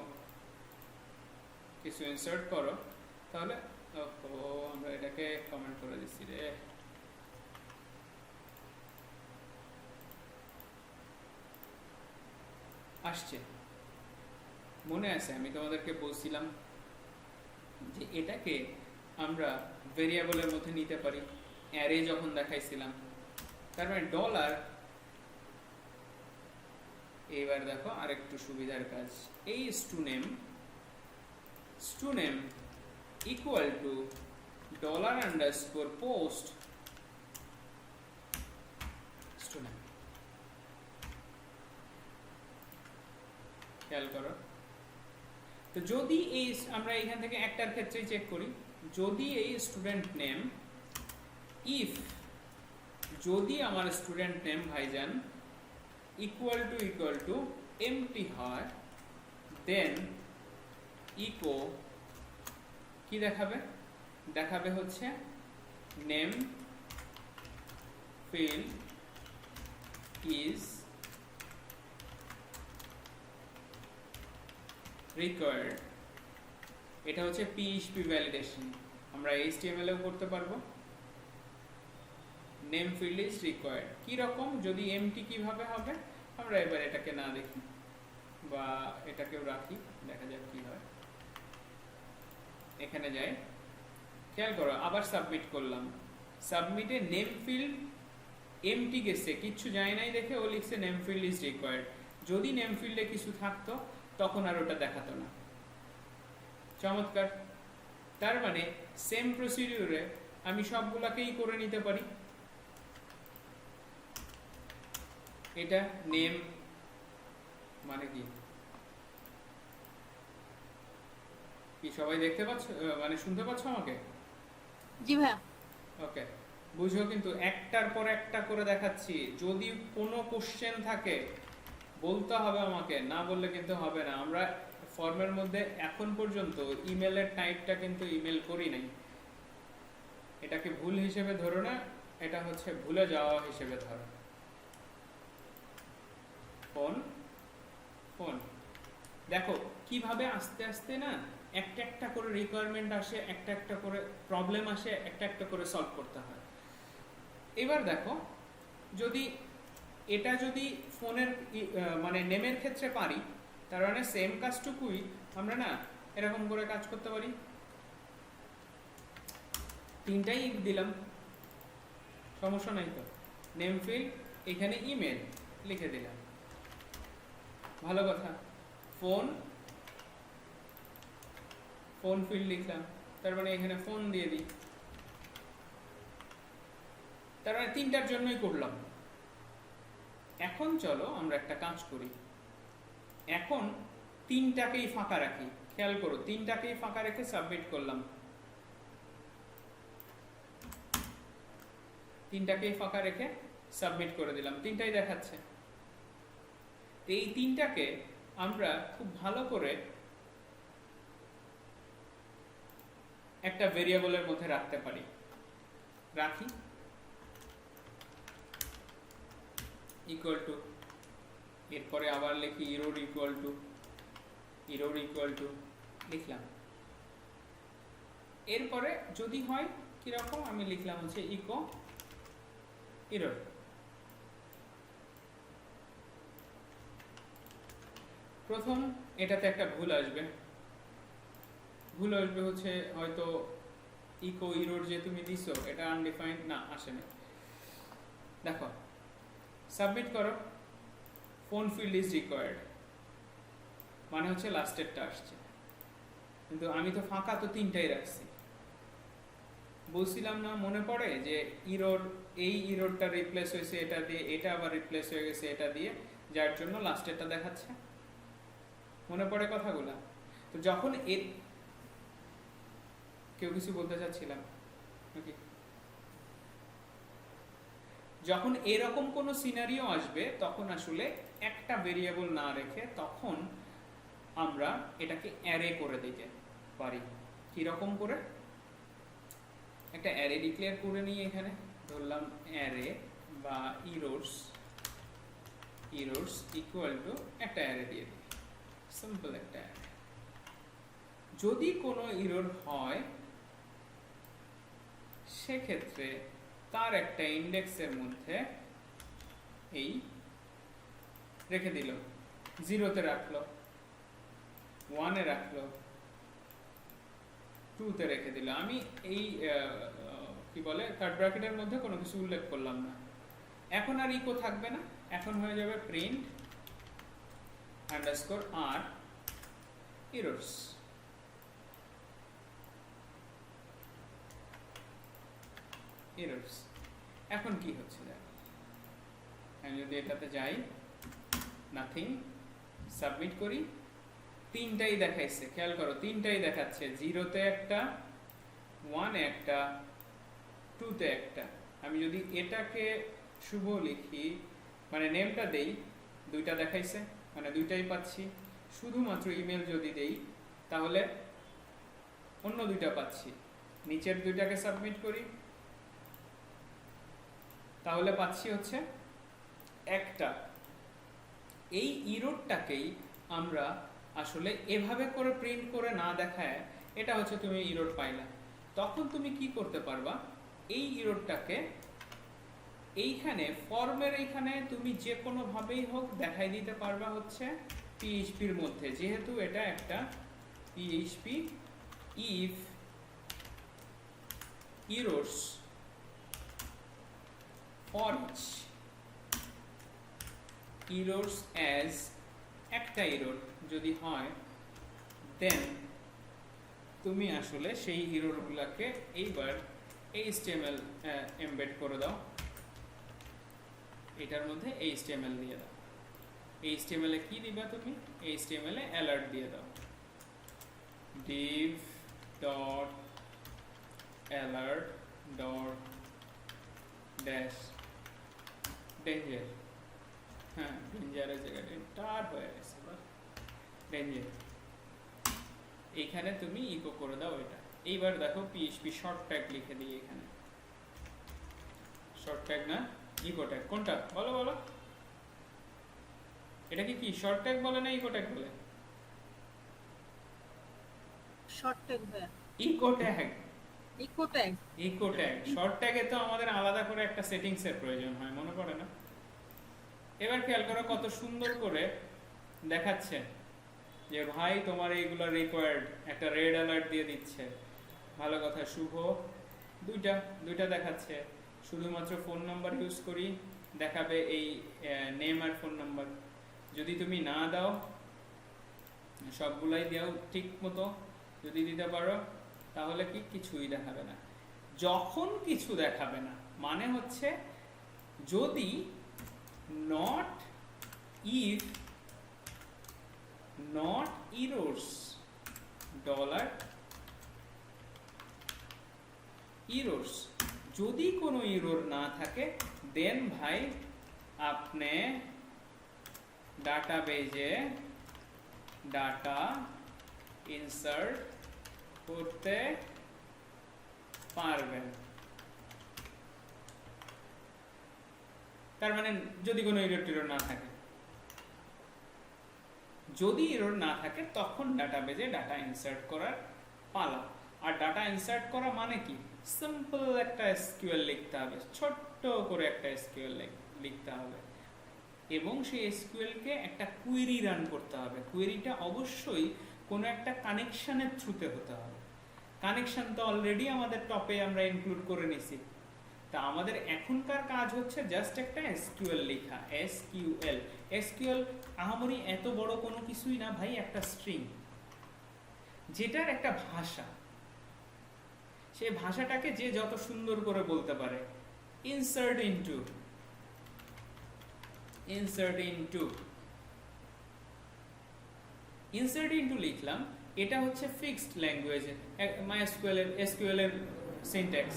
[SPEAKER 1] কিছু ইনসার্ট করো তাহলে আমরা এটাকে কমেন্ট করে দিচ্ছি রে। আসছে, মনে আছে আমি তোমাদেরকে বলছিলাম যে এটাকে আমরা ভেরিয়েবলের মধ্যে নিতে পারি, অ্যারে যখন দেখাইছিলাম। তার মানে ডলার, এবার দেখো আরেকটু সুবিধার কাজ, এই স্টুনেম ইকুয়াল টু $_post স্টুনেম। খেয়াল করো তো, যদি এই আমরা এখান থেকে একটার ক্ষেত্রেই চেক করি, যদি এই স্টুডেন্ট নেম, ইফ যদি আমার স্টুডেন্ট নেম ভাইজান ইকুয়াল টু এমটি হয়, দেন ইকো কি দেখাবে? দেখাবে হচ্ছে নেম ফিল্ড ইজ required। এটা হচ্ছে PHP ভ্যালিডেশন, আমরা HTML এও করতে পারবো। নেম ফিল্ড ইজ রিকোয়ার্ড কি রকম, যদি এমটি কিভাবে হবে আমরা এবার এটাকে না দেখি বা এটাকেও রাখি, দেখা যাক কি হয়। এখানে যাই, খেয়াল করো, আবার সাবমিট করলাম, সাবমিটে নেম ফিল্ড এমটি গেছে, কিচ্ছু যায় নাই দেখে ও লিখছে নেম ফিল্ড ইজ রিকোয়ার্ড। যদি নেম ফিল্ডে কিছু থাকতো তখন আর ওটা দেখাতো না। চমৎকার। তার মানে সেম প্রসিডিউরে আমি সবগুলাকেই করে নিতে পারি। এটা নেম মানে কি কি সবাই দেখতে পাচ্ছ, মানে শুনতে পাচ্ছ আমাকে?
[SPEAKER 3] জি ভাইয়া।
[SPEAKER 1] ওকে, বুঝো কিন্তু একটার পর একটা করে দেখাচ্ছি। যদি কোনো কোশ্চেন থাকে বলতে হবে আমাকে, না বললে কিন্তু হবে না। আমরা ফর্মের মধ্যে এখন পর্যন্ত ইমেলের টাইপটা কিন্তু ইমেল করি নাই। এটাকে ভুল হিসেবে ধরো না, এটা হচ্ছে ভুলে যাওয়া হিসেবে ধরো। ফোন দেখো কিভাবে আস্তে আস্তে না একটা একটা করে রিকোয়ারমেন্ট আসে, একটা একটা করে প্রবলেম আসে, একটা একটা করে সলভ করতে হয়। এবার দেখো, যদি এটা যদি ফোনের মানে নেমের ক্ষেত্রে পারি, তার মানে সেম কাজটুকুই আমরা না এরকম করে কাজ করতে পারি। তিনটাই দিলাম, সমস্যা নাই তো। নেম ফিল্ড, এখানে ইমেল লিখে দিলাম, ভালো কথা। ফোন ফিল্ড লিখলাম, তার মানে এখানে ফোন দিয়ে দিই। তার মানে তিনটার জন্যই করলাম। এখন চলো আমরা একটা কাজ করি, এখন তিনটাকেই ফাঁকা রাখি। খেয়াল করো, তিনটাকেই ফাঁকা রেখে সাবমিট করলাম, তিনটাকেই ফাঁকা রেখে সাবমিট করে দিলাম, তিনটাই দেখাচ্ছে। এই তিনটাকে আমরা খুব ভালো করে একটা ভেরিয়েবলের মধ্যে রাখতে পারি। রাখি, ইকুয়াল টু, এরপরে আবার লিখি ইরোর ইকুয়াল টু লিখলাম। এরপরে যদি হয় কিরকম, আমি লিখলাম হচ্ছে ইকো ইরোর। প্রথম এটাতে একটা ভুল আসবে হচ্ছে হয়তো ইকো ইরোর যে তুমি দিছো এটা আনডিফাইন্ড না, আসে না। দেখো, সাবমিট করো, ফোন ফিল্ড ইজ রিকোয়ার্ড, মানে হচ্ছে লাস্টেরটা আসছে। কিন্তু আমি তো ফাঁকা তো তিনটাই রাখছি। বলছিলাম না, মনে পড়ে যে ইরোর, এই ইরোরটা রিপ্লেস হয়েছে এটা দিয়ে, এটা আবার রিপ্লেস হয়ে গেছে এটা দিয়ে, যার জন্য লাস্টেরটা দেখাচ্ছে। মনে পড়ে কথাগুলা? তো যখন কেউ কিছু বলতে চাচ্ছিলাম নাকি? যখন এরকম কোনো সিনারিও আসবে তখন আসলে একটা ভেরিয়েবল না রেখে তখন আমরা এটাকে অ্যারে করে দিতে পারি। কিরকম করে? একটা অ্যারে ডিক্লেয়ার করে নিই, এখানে ধরলাম অ্যারে বা ইরোর্স ইরোরস ইকুয়াল টু একটা অ্যারে দিয়ে দিই, সিম্পল একটা অ্যারে। যদি কোনো ইরোর হয় সেক্ষেত্রে তার একটা ইন্ডেক্সের মধ্যে এই রেখে দিল, 0-তে রাখলো, 1-এ রাখলো, 2-তে রেখে দিল। আমি এই কি বলে কাট ব্র্যাকেটের মধ্যে কোনো কিছু উল্লেখ করলাম না। এখন আর ইকো থাকবে না, এখন হয়ে যাবে প্রিন্ট আন্ডারস্কোর আর ইরোরস। ইরোরস এখন কি হচ্ছে দেখো, আমি যদি এটাতে যাই, নাথিং, সাবমিট করি, তিনটাই দেখাইছে, খেয়াল করো তিনটাই দেখাচ্ছে, 0-তে একটা, 1-এ একটা, 2-তে একটা। আমি যদি এটাকে শুভ লিখি, মানে নেমটা দেই, দুইটা দেখাইছে, মানে দুইটাই পাচ্ছি। শুধুমাত্র ইমেল যদি দেই তাহলে অন্য দুইটা পাচ্ছি। নিচের দুইটাকে সাবমিট করি, তাহলে পাচ্ছি হচ্ছে একটা। এই ইরোরটাকেই আমরা আসলে এভাবে করে প্রিন্ট করে না দেখায়, এটা হচ্ছে তুমি ইরোর পাইলা, তখন তুমি কি করতে পারবা, এই ইরোরটাকে এইখানে ফর্মের এইখানে তুমি যে কোনো ভাবেই হোক দেখাই দিতে পারবা হচ্ছে পিএইচপির মধ্যে, যেহেতু এটা একটা PHP if errors for each errors as একটা ইরোর যদি হয়, দেন তুমি আসলে সেই ইরোরগুলোকে এইবার HTML এমবেড করে দাও, এটার মধ্যে HTML দিয়ে দাও। HTML এ কি দিবা তুমি, HTML এ অ্যালার্ট দিয়ে দাও, div dot alert dot dash danger, হ্যাঁ ডেঞ্জারের জায়গাটা টার হয়ে গেছে, ডেঞ্জার, এইখানে তুমি ইকো করে দাও এটা। এইবার দেখো পিএইচপি শর্ট ট্যাগ লিখে দিই এখানে, শর্ট ট্যাগ না ইকো ট্যাগ, কোনটা বলো বলো, এটাকে কি শর্ট ট্যাগ বলে না ইকো ট্যাগ বলে?
[SPEAKER 3] শর্ট ট্যাগ ভাইয়া,
[SPEAKER 1] echo tag,
[SPEAKER 3] echo tag,
[SPEAKER 1] echo tag. Short ট্যাগে তো আমাদের আলাদা করে একটা সেটিংস এর প্রয়োজন হয়, মনে পড়ে না? এবার খেয়াল করো কত সুন্দর করে দেখাচ্ছে যে ভাই তোমার এইগুলো রিকোয়ার্ড, একটা রেড অ্যালার্ট দিয়ে দিচ্ছে, ভালো কথা। শুভ দুইটা দেখাচ্ছে, শুধুমাত্র ফোন নাম্বার ইউজ করি দেখাবে এই নেম আর ফোন নাম্বার। যদি তুমি না দাও, সবগুলাই দাও ঠিক মতো, যদি দিতে পারো তাহলে কি কিছুই দেখাবে না। যখন কিছু দেখাবে না মানে হচ্ছে যদি not if not errors dollar errors, যদি কোনো ইরোর না থাকে দেন ভাই আপনি ডাটাবেজে ডাটা ইনসার্ট করতে পারবেন। তার মানে যদি কোনো এরর না থাকে, যদি এরর না থাকে তখন ডাটাবেজে ডাটা ইনসার্ট করার পালা। আর ডাটা ইনসার্ট করা মানে কি, সিম্পল একটা এসকিউএল লিখতে হবে, ছোট্ট করে একটা এসকিউএল লিখতে হবে, এবং সেই এসকিউএল কে একটা কুয়েরি রান করতে হবে। কুয়েরিটা অবশ্যই কোনো একটা কানেকশনের থ্রুতে হতে হবে। কানেকশন তো অলরেডি আমাদের টপে আমরা ইনক্লুড করে নিছি। তা আমাদের এখনকার কাজ হচ্ছে জাস্ট একটা এসকিউএল লেখা। এসকিউএল আহামরি এত বড় কোনো কিছুই না ভাই, একটা স্ট্রিং যেটার একটা ভাষা, সেই ভাষাটাকে যে যত সুন্দর করে বলতে পারে। ইনসার্ট ইনটু লিখলাম, এটা হচ্ছে ফিক্সড ল্যাঙ্গুয়েজ এসকিউএল এর সিনট্যাক্স।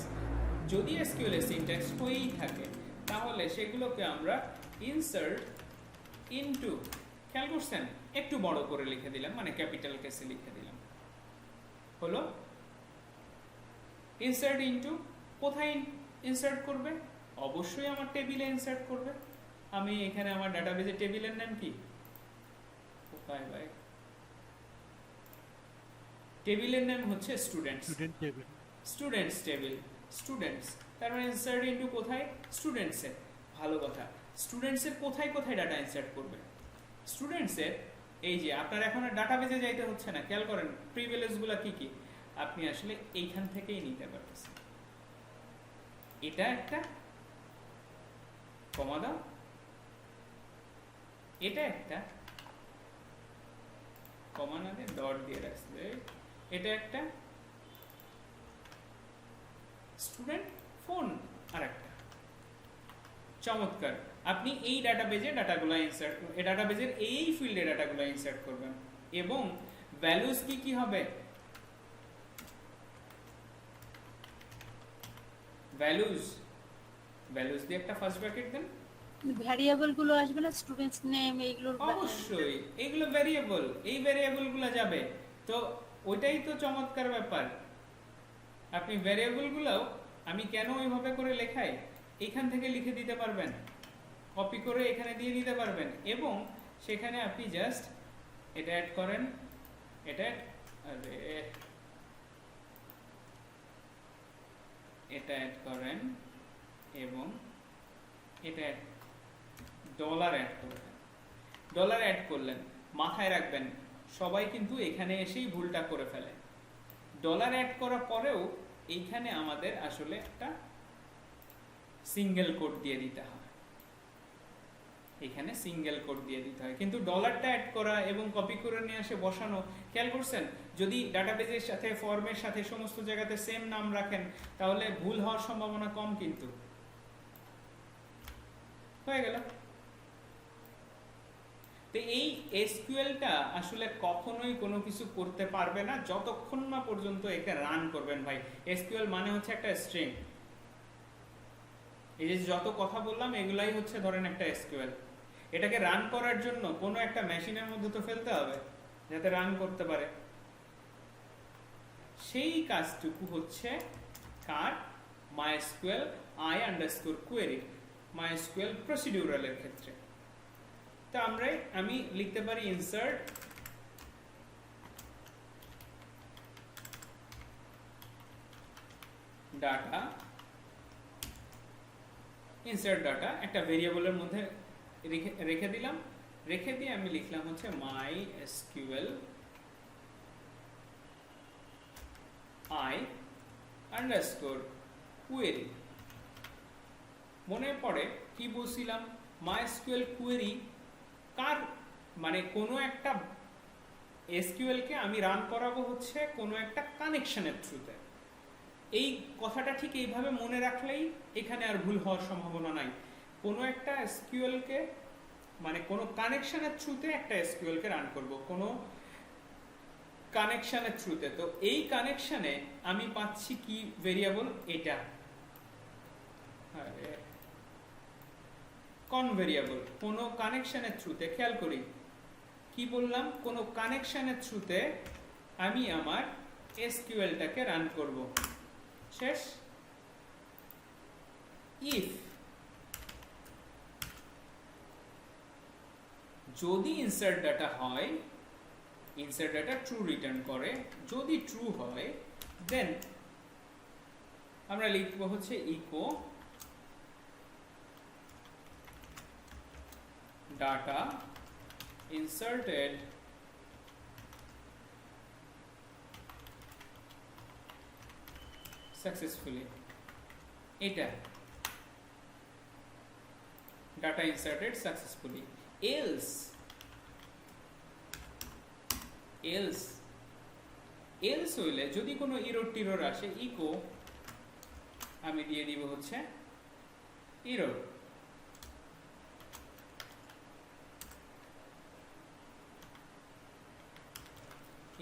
[SPEAKER 1] যদি এসকিউএল এর সিনট্যাক্স হয়েই থাকে তাহলে সেগুলোকে আমরা ইনসার্ট ইনটু, খেয়াল করছেন একটু বড় করে লিখে দিলাম, মানে ক্যাপিটাল কেসে লিখে দিলাম, হলো। ইনসার্ট ইনটু কোথায় ইনসার্ট করবে? অবশ্যই আমার টেবিলে ইনসার্ট করবে। আমি এখানে আমার ডাটাবেজে টেবিলের নাম কি, কোথায় ভাই, টেবিলের নাম হচ্ছে students,
[SPEAKER 4] student table.
[SPEAKER 1] Students table, students, তার মানে ইনসার্ট ইনটু কোথায়, স্টুডেন্টসে। ভালো কথা, স্টুডেন্টসের কোথায় কোথায় ডাটা ইনসার্ট করবে, স্টুডেন্টসের এই যে আপনার এখন আর ডাটাবেজে যাইতে হচ্ছে না, খেয়াল করেন প্রিভিলেজগুলো কি কি আপনি আসলে এইখান থেকেই নিতে পারতেছেন। এটা একটা কমা দাও, এটা একটা কমা না দিয়ে ডট দিয়ে রাখছে, এটা একটা স্টুডেন্ট ফোন আর একটা। চমৎকার, আপনি এই ডাটাবেজে ডাটাগুলো ইনসার্ট, এই ডাটাবেজের এই ফিল্ডে ডাটাগুলো ইনসার্ট করবেন এবং ভ্যালুজ কি কি হবে, ভ্যালুজ, ভ্যালুজ দিয়ে একটা ফার্স্ট ব্র্যাকেট দেন।
[SPEAKER 3] ভ্যারিয়েবল গুলো আসবে না, স্টুডেন্টস নেম এইগুলোর
[SPEAKER 1] অবশ্যই এগুলো ভ্যারিয়েবল, এই ভ্যারিয়েবল গুলো যাবে, তো ওইটাই তো চমৎকার ব্যাপার। আপনি ভ্যারিয়েবল গুলো আমি কেন ওইভাবে করে লেখাই, এখান থেকে লিখে দিতে পারবেন, কপি করে এখানে দিয়ে দিতে পারবেন এবং সেখানে আপনি জাস্ট এটা অ্যাড করেন, এটা এটা অ্যাড করেন এবং এটা ডলার অ্যাড করবেন। ডলার অ্যাড করলেন, মাথায় রাখবেন সবাই কিন্তু এখানে এসেই ভুলটা করে ফেলে। ডলার অ্যাড করার পরেও এইখানে আমাদের আসলে একটা সিঙ্গেল কোড দিয়ে দিতে হয়, এখানে সিঙ্গেল কোড দিয়ে দিতে হয়, কিন্তু ডলারটা অ্যাড করা এবং কপি করে নিয়ে আসে বসানো, খেয়াল করছেন যদি ডাটাবেজের সাথে ফর্মের সাথে সমস্ত জায়গাতে সেম নাম রাখেন তাহলে ভুল হওয়ার সম্ভাবনা কম, কিন্তু হয়ে গেল। তো এই এসকিউএলটা আসলে কখনোই কোনো কিছু করতে পারবে না যতক্ষণ না পর্যন্ত একে রান করবেন ভাই। এসকিউএল মানে হচ্ছে একটা স্ট্রিং, এই যে যত কথা বললাম এগুলাই হচ্ছে ধরেন একটা এসকিউএল। এটাকে রান করার জন্য কোনো একটা মেশিনের মধ্যে তো ফেলতে হবে যাতে রান করতে পারে, সেই কাজটুকু হচ্ছে কার, MySQL i_query, MySQL প্রসিডিউরালের ক্ষেত্রে। তো আমি লিখতে পারি ইনসার্ট ডাটা, ইনসার্ট ডাটা একটা ভেরিয়েবলের মধ্যে রেখে দিলাম, রেখে দিয়ে আমি লিখলাম হচ্ছে MySQL i_query। মনে পড়ে কি বলছিলাম, MySQL query কার, মানে কোনো একটা এসকিউএল কে আমি রান করাবো হচ্ছে কোনো একটা কানেকশনের থ্রুতে। এই কথাটা ঠিক এইভাবে মনে রাখলেই এখানে আর ভুল হওয়ার সম্ভাবনা নাই। কোনো একটা এসকিউএল কে মানে কোনো কানেকশনের থ্রুতে একটা এসকিউএল কে রান করব, কোনো কানেকশনের থ্রুতে। তো এই কানেকশনে আমি পাচ্ছি কি ভেরিয়েবল, এটা কন ভেরিয়েবল, কোনো কানেকশনের থ্রুতে। খেয়াল করি কি বললাম, কোনো কানেকশনের থ্রুতে আমি আমার এসকিউএলটাকে রান করব, শেষ। ইফ যদি ইনসার্ট ডাটা হয়, ইনসার্ট ডাটা ট্রু রিটার্ন করে, যদি ট্রু হয় দেন আমরা লিখব হচ্ছে ইকো ডাটা inserted successfully, এটা data inserted successfully। else হইলে যদি কোনো এরর টিরর আসে, ইকো আমি দিয়ে দিব হচ্ছে এরর।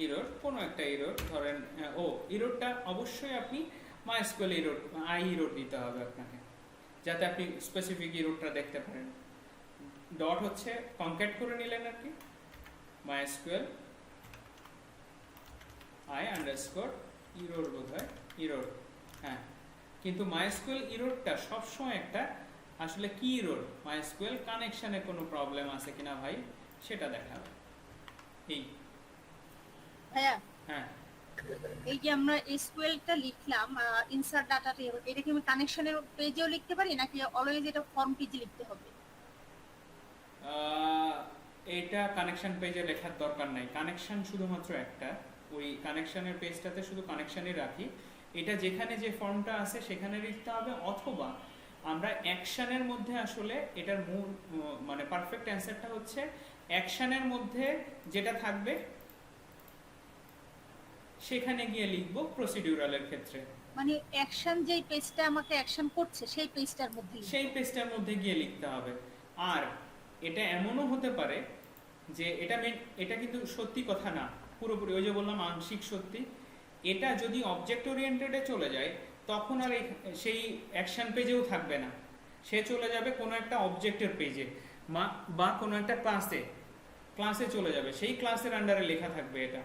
[SPEAKER 1] এরর, কোনো একটা এরর ধরেন, এররটা অবশ্যই আপনি MySQL এরর, এরর দিতে হবে আপনাকে যাতে আপনি স্পেসিফিক এররটা দেখতে পারেন। ডট হচ্ছে কনক্যাট করে নিলেন আর কি, MySQL i_error বোধহয় এরর, হ্যাঁ। কিন্তু MySQL এররটা সবসময় একটা আসলে কি এরর, মাইস্কুয়েল কানেকশনে কোনো প্রবলেম আছে কিনা ভাই সেটা দেখাবে। এই
[SPEAKER 3] ভাইয়া
[SPEAKER 1] হ্যাঁ
[SPEAKER 3] এই যে আমরা এসকিউএলটা লিখলাম ইনসার্ট ডাটা টেবল, এটা কি আমি কানেকশনের পেজেও লিখতে পারি নাকি অলওয়েজ এটা ফর্ম পেজে লিখতে হবে?
[SPEAKER 1] এটা কানেকশন পেজে লেখার দরকার নাই, কানেকশন শুধুমাত্র একটা, ওই কানেকশনের পেজটাতে শুধু কানেকশনই রাখি। এটা যেখানে যে ফর্মটা আছে সেখানে লিখতে হবে, অথবা আমরা অ্যাকশনের মধ্যে আসলে এটার মূল মানে পারফেক্ট অ্যান্সারটা হচ্ছে অ্যাকশনের মধ্যে যেটা থাকবে সেখানে গিয়ে লিখবো প্রসিডিউরালের ক্ষেত্রে,
[SPEAKER 3] মানে অ্যাকশন যেই পেজটা আমাকে অ্যাকশন করছে সেই পেজটার মধ্যে লিখতে
[SPEAKER 1] সেই পেজটার মধ্যে গিয়ে লিখতে হবে। আর এটা এমনও হতে পারে যে এটা কিন্তু সত্যি কথা না পুরোপুরি, ওই যে বললাম আংশিক সত্যি, এটা যদি অবজেক্ট ওরিয়েন্টেডে চলে যায় তখন আর সেই অ্যাকশন পেজেও থাকবে না, সে চলে যাবে কোনো একটা অবজেক্টের পেজে বা কোনো একটা ক্লাসে চলে যাবে, সেই ক্লাসের আন্ডারে লেখা থাকবে, এটা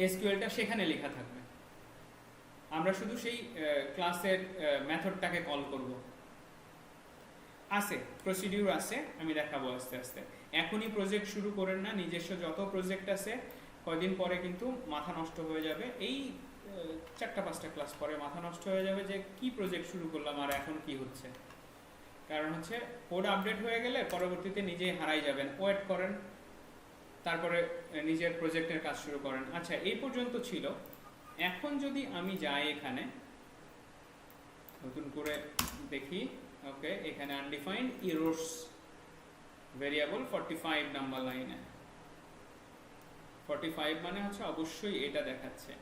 [SPEAKER 1] এসকিউএলটা সেখানে লেখা থাকবে, আমরা শুধু সেই ক্লাসের মেথডটাকে কল করব। আছে প্রসিডিউর আছে, আমি দেখাবো আস্তে আস্তে। এখনই প্রজেক্ট শুরু করেন না, নিজস্ব যত প্রজেক্ট আছে কয়দিন পরে কিন্তু মাথা নষ্ট হয়ে যাবে, এই 4-5টা ক্লাস পরে মাথা নষ্ট হয়ে যাবে যে কি প্রজেক্ট শুরু করলাম আর এখন কি হচ্ছে। কারণ হচ্ছে কোড আপডেট হয়ে গেলে পরবর্তীতে নিজেই হারাই যাবেন, ওয়েট করেন, তারপরে নিজের প্রজেক্টের কাজ শুরু করেন। আচ্ছা এই পর্যন্ত ছিল। এখন যদি আমি যাই এখানে নতুন করে দেখি, ওকে এখানে আনডিফাইন্ড এরর্স ভেরিয়েবল 45 নাম্বার লাইনে, 45 মানে হচ্ছে অবশ্যই এটা দেখাচ্ছে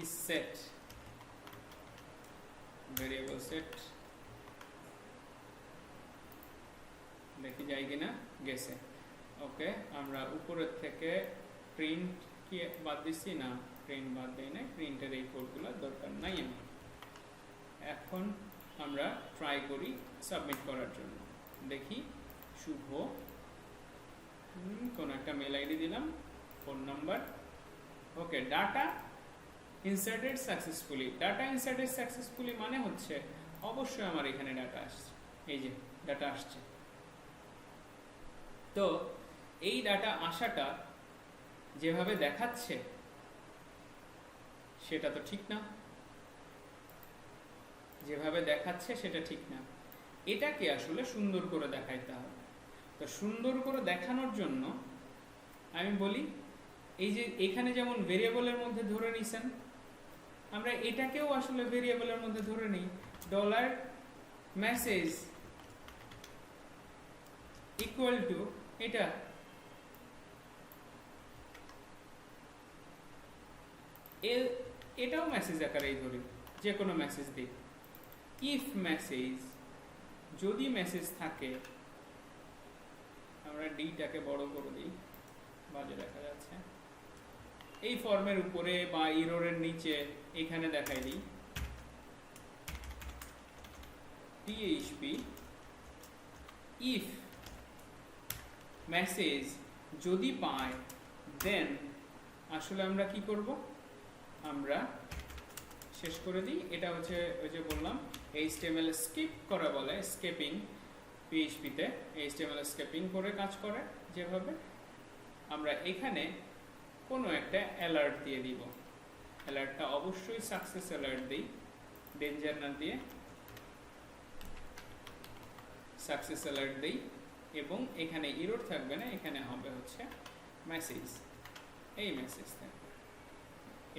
[SPEAKER 1] is set ভেরিয়েবল সেট, দেখি যাই কিনা, গেছে। ওকে আমরা উপরের থেকে প্রিন্ট কি বাদ দিচ্ছি না, প্রিন্ট বাদ দেই না, প্রিন্টের এই কোডগুলো দরকার নাই আমার। এখন আমরা ট্রাই করি সাবমিট করার জন্য, দেখি শুভ কোন একটা মেল আইডি দিলাম, ফোন নাম্বার, ওকে data inserted successfully. Data inserted successfully মানে হচ্ছে অবশ্যই আমার এখানে ডাটা আসছে, এই যে ডাটা আসছে। তো এই ডাটা আসাটা যেভাবে দেখাচ্ছে সেটা তো ঠিক না, যেভাবে দেখাচ্ছে সেটা ঠিক না, এটাকে আসলে সুন্দর করে দেখাইতে হবে। তো সুন্দর করে দেখানোর জন্য আমি বলি এই যে এখানে যেমন ভেরিয়েবলের মধ্যে ধরে নিছেন, আমরা এটাকেও আসলে ভেরিয়েবলের মধ্যে ধরে নিই, ডলার মেসেজ ইকুয়াল টু এটা, এটাও মেসেজ আকারেই ধরি, যে কোনো মেসেজ দিই। ইফ মেসেজ, যদি মেসেজ থাকে, আমরা ডিটাকে বড় করে দিই, বাজে দেখা যাচ্ছে, এই ফর্মের উপরে বা ইরোরের নিচে এখানে দেখাই দিই PHP ইফ মেসেজ যদি পায় দেন আসলে আমরা কি করব, আমরা শেষ করে দিই। এটা হচ্ছে ওই যে বললাম HTML স্কিপ করা বলে, স্কেপিং, PHP তে HTML স্কেপিং করে কাজ করে যেভাবে, আমরা এখানে কোনো একটা অ্যালার্ট দিয়ে দিব, অ্যালার্টটা অবশ্যই সাকসেস অ্যালার্ট দিই, ডেঞ্জার না দিয়ে সাকসেস অ্যালার্ট দিই, এবং এখানে এরর থাকবে না, এখানে হবে হচ্ছে মেসেজ, এই মেসেজ থাকবে।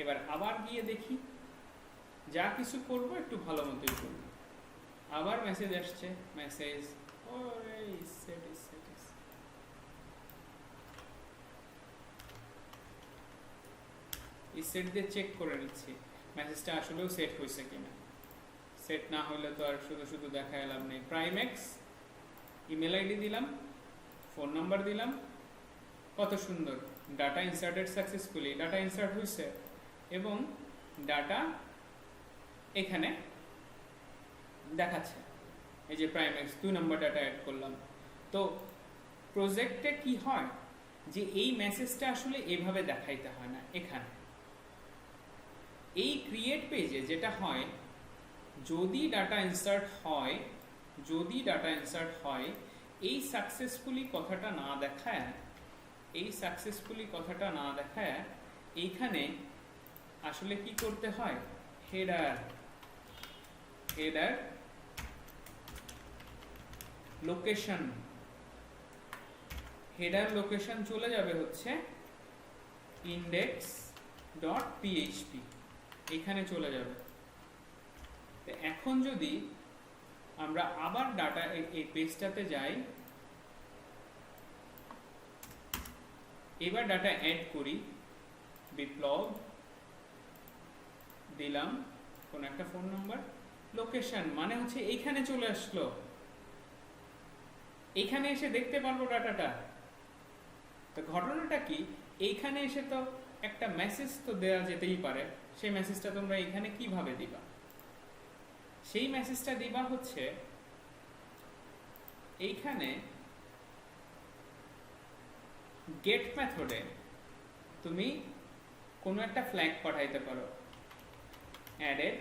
[SPEAKER 1] এবার আবার গিয়ে দেখি, যা কিছু করব একটু ভালো মতোই করব, আবার মেসেজ আসছে, মেসেজ সেট দিয়ে চেক করে নিচ্ছি মেসেজটা আসলেও সেট হয়েছে কিনা, সেট না হলে তো আর শুধু শুধু দেখায় লাভ নেই। প্রাইমেক্স ইমেল আইডি দিলাম, ফোন নাম্বার দিলাম, কত সুন্দর, data inserted successfully, data insert হয়েছে এবং ডাটা এখানে দেখাচ্ছে, এই যে প্রাইমেক্স 2 নম্বর ডাটা অ্যাড করলাম। তো প্রজেক্টে কি হয় যে এই মেসেজটা আসলে এভাবে দেখাইতে হয় না, এখানে এই ক্রিয়েট পেজে যেটা হয় যদি ডাটা ইনসার্ট হয়, যদি ডাটা ইনসার্ট হয়, এই সাকসেসফুলি কথাটা না দেখায়, এই সাকসেসফুলি কথাটা না দেখায় এইখানে আসলে কি করতে হয়, header, header location, header location চলে যাবে হচ্ছে index.php, এখানে চলে যাবে। তো এখন যদি আমরা আবার ডাটা এই পেজটাতে যাই, এবার ডাটা অ্যাড করি, বিপ্লব দিলাম কোন একটা ফোন নাম্বার, লোকেশন মানে হচ্ছে এইখানে চলে আসলো, এইখানে এসে দেখতে পারবো ডাটাটা। তো ঘটনাটা কি, এইখানে এসে তো একটা মেসেজ তো দেওয়া যেতেই পারে, সেই মেসেজটা তোমরা এখানে কিভাবে দিবা? সেই মেসেজটা দিবা হচ্ছে এইখানে গেট মেথডে তুমি কোনো একটা ফ্ল্যাগ পাঠাইতে পারো, added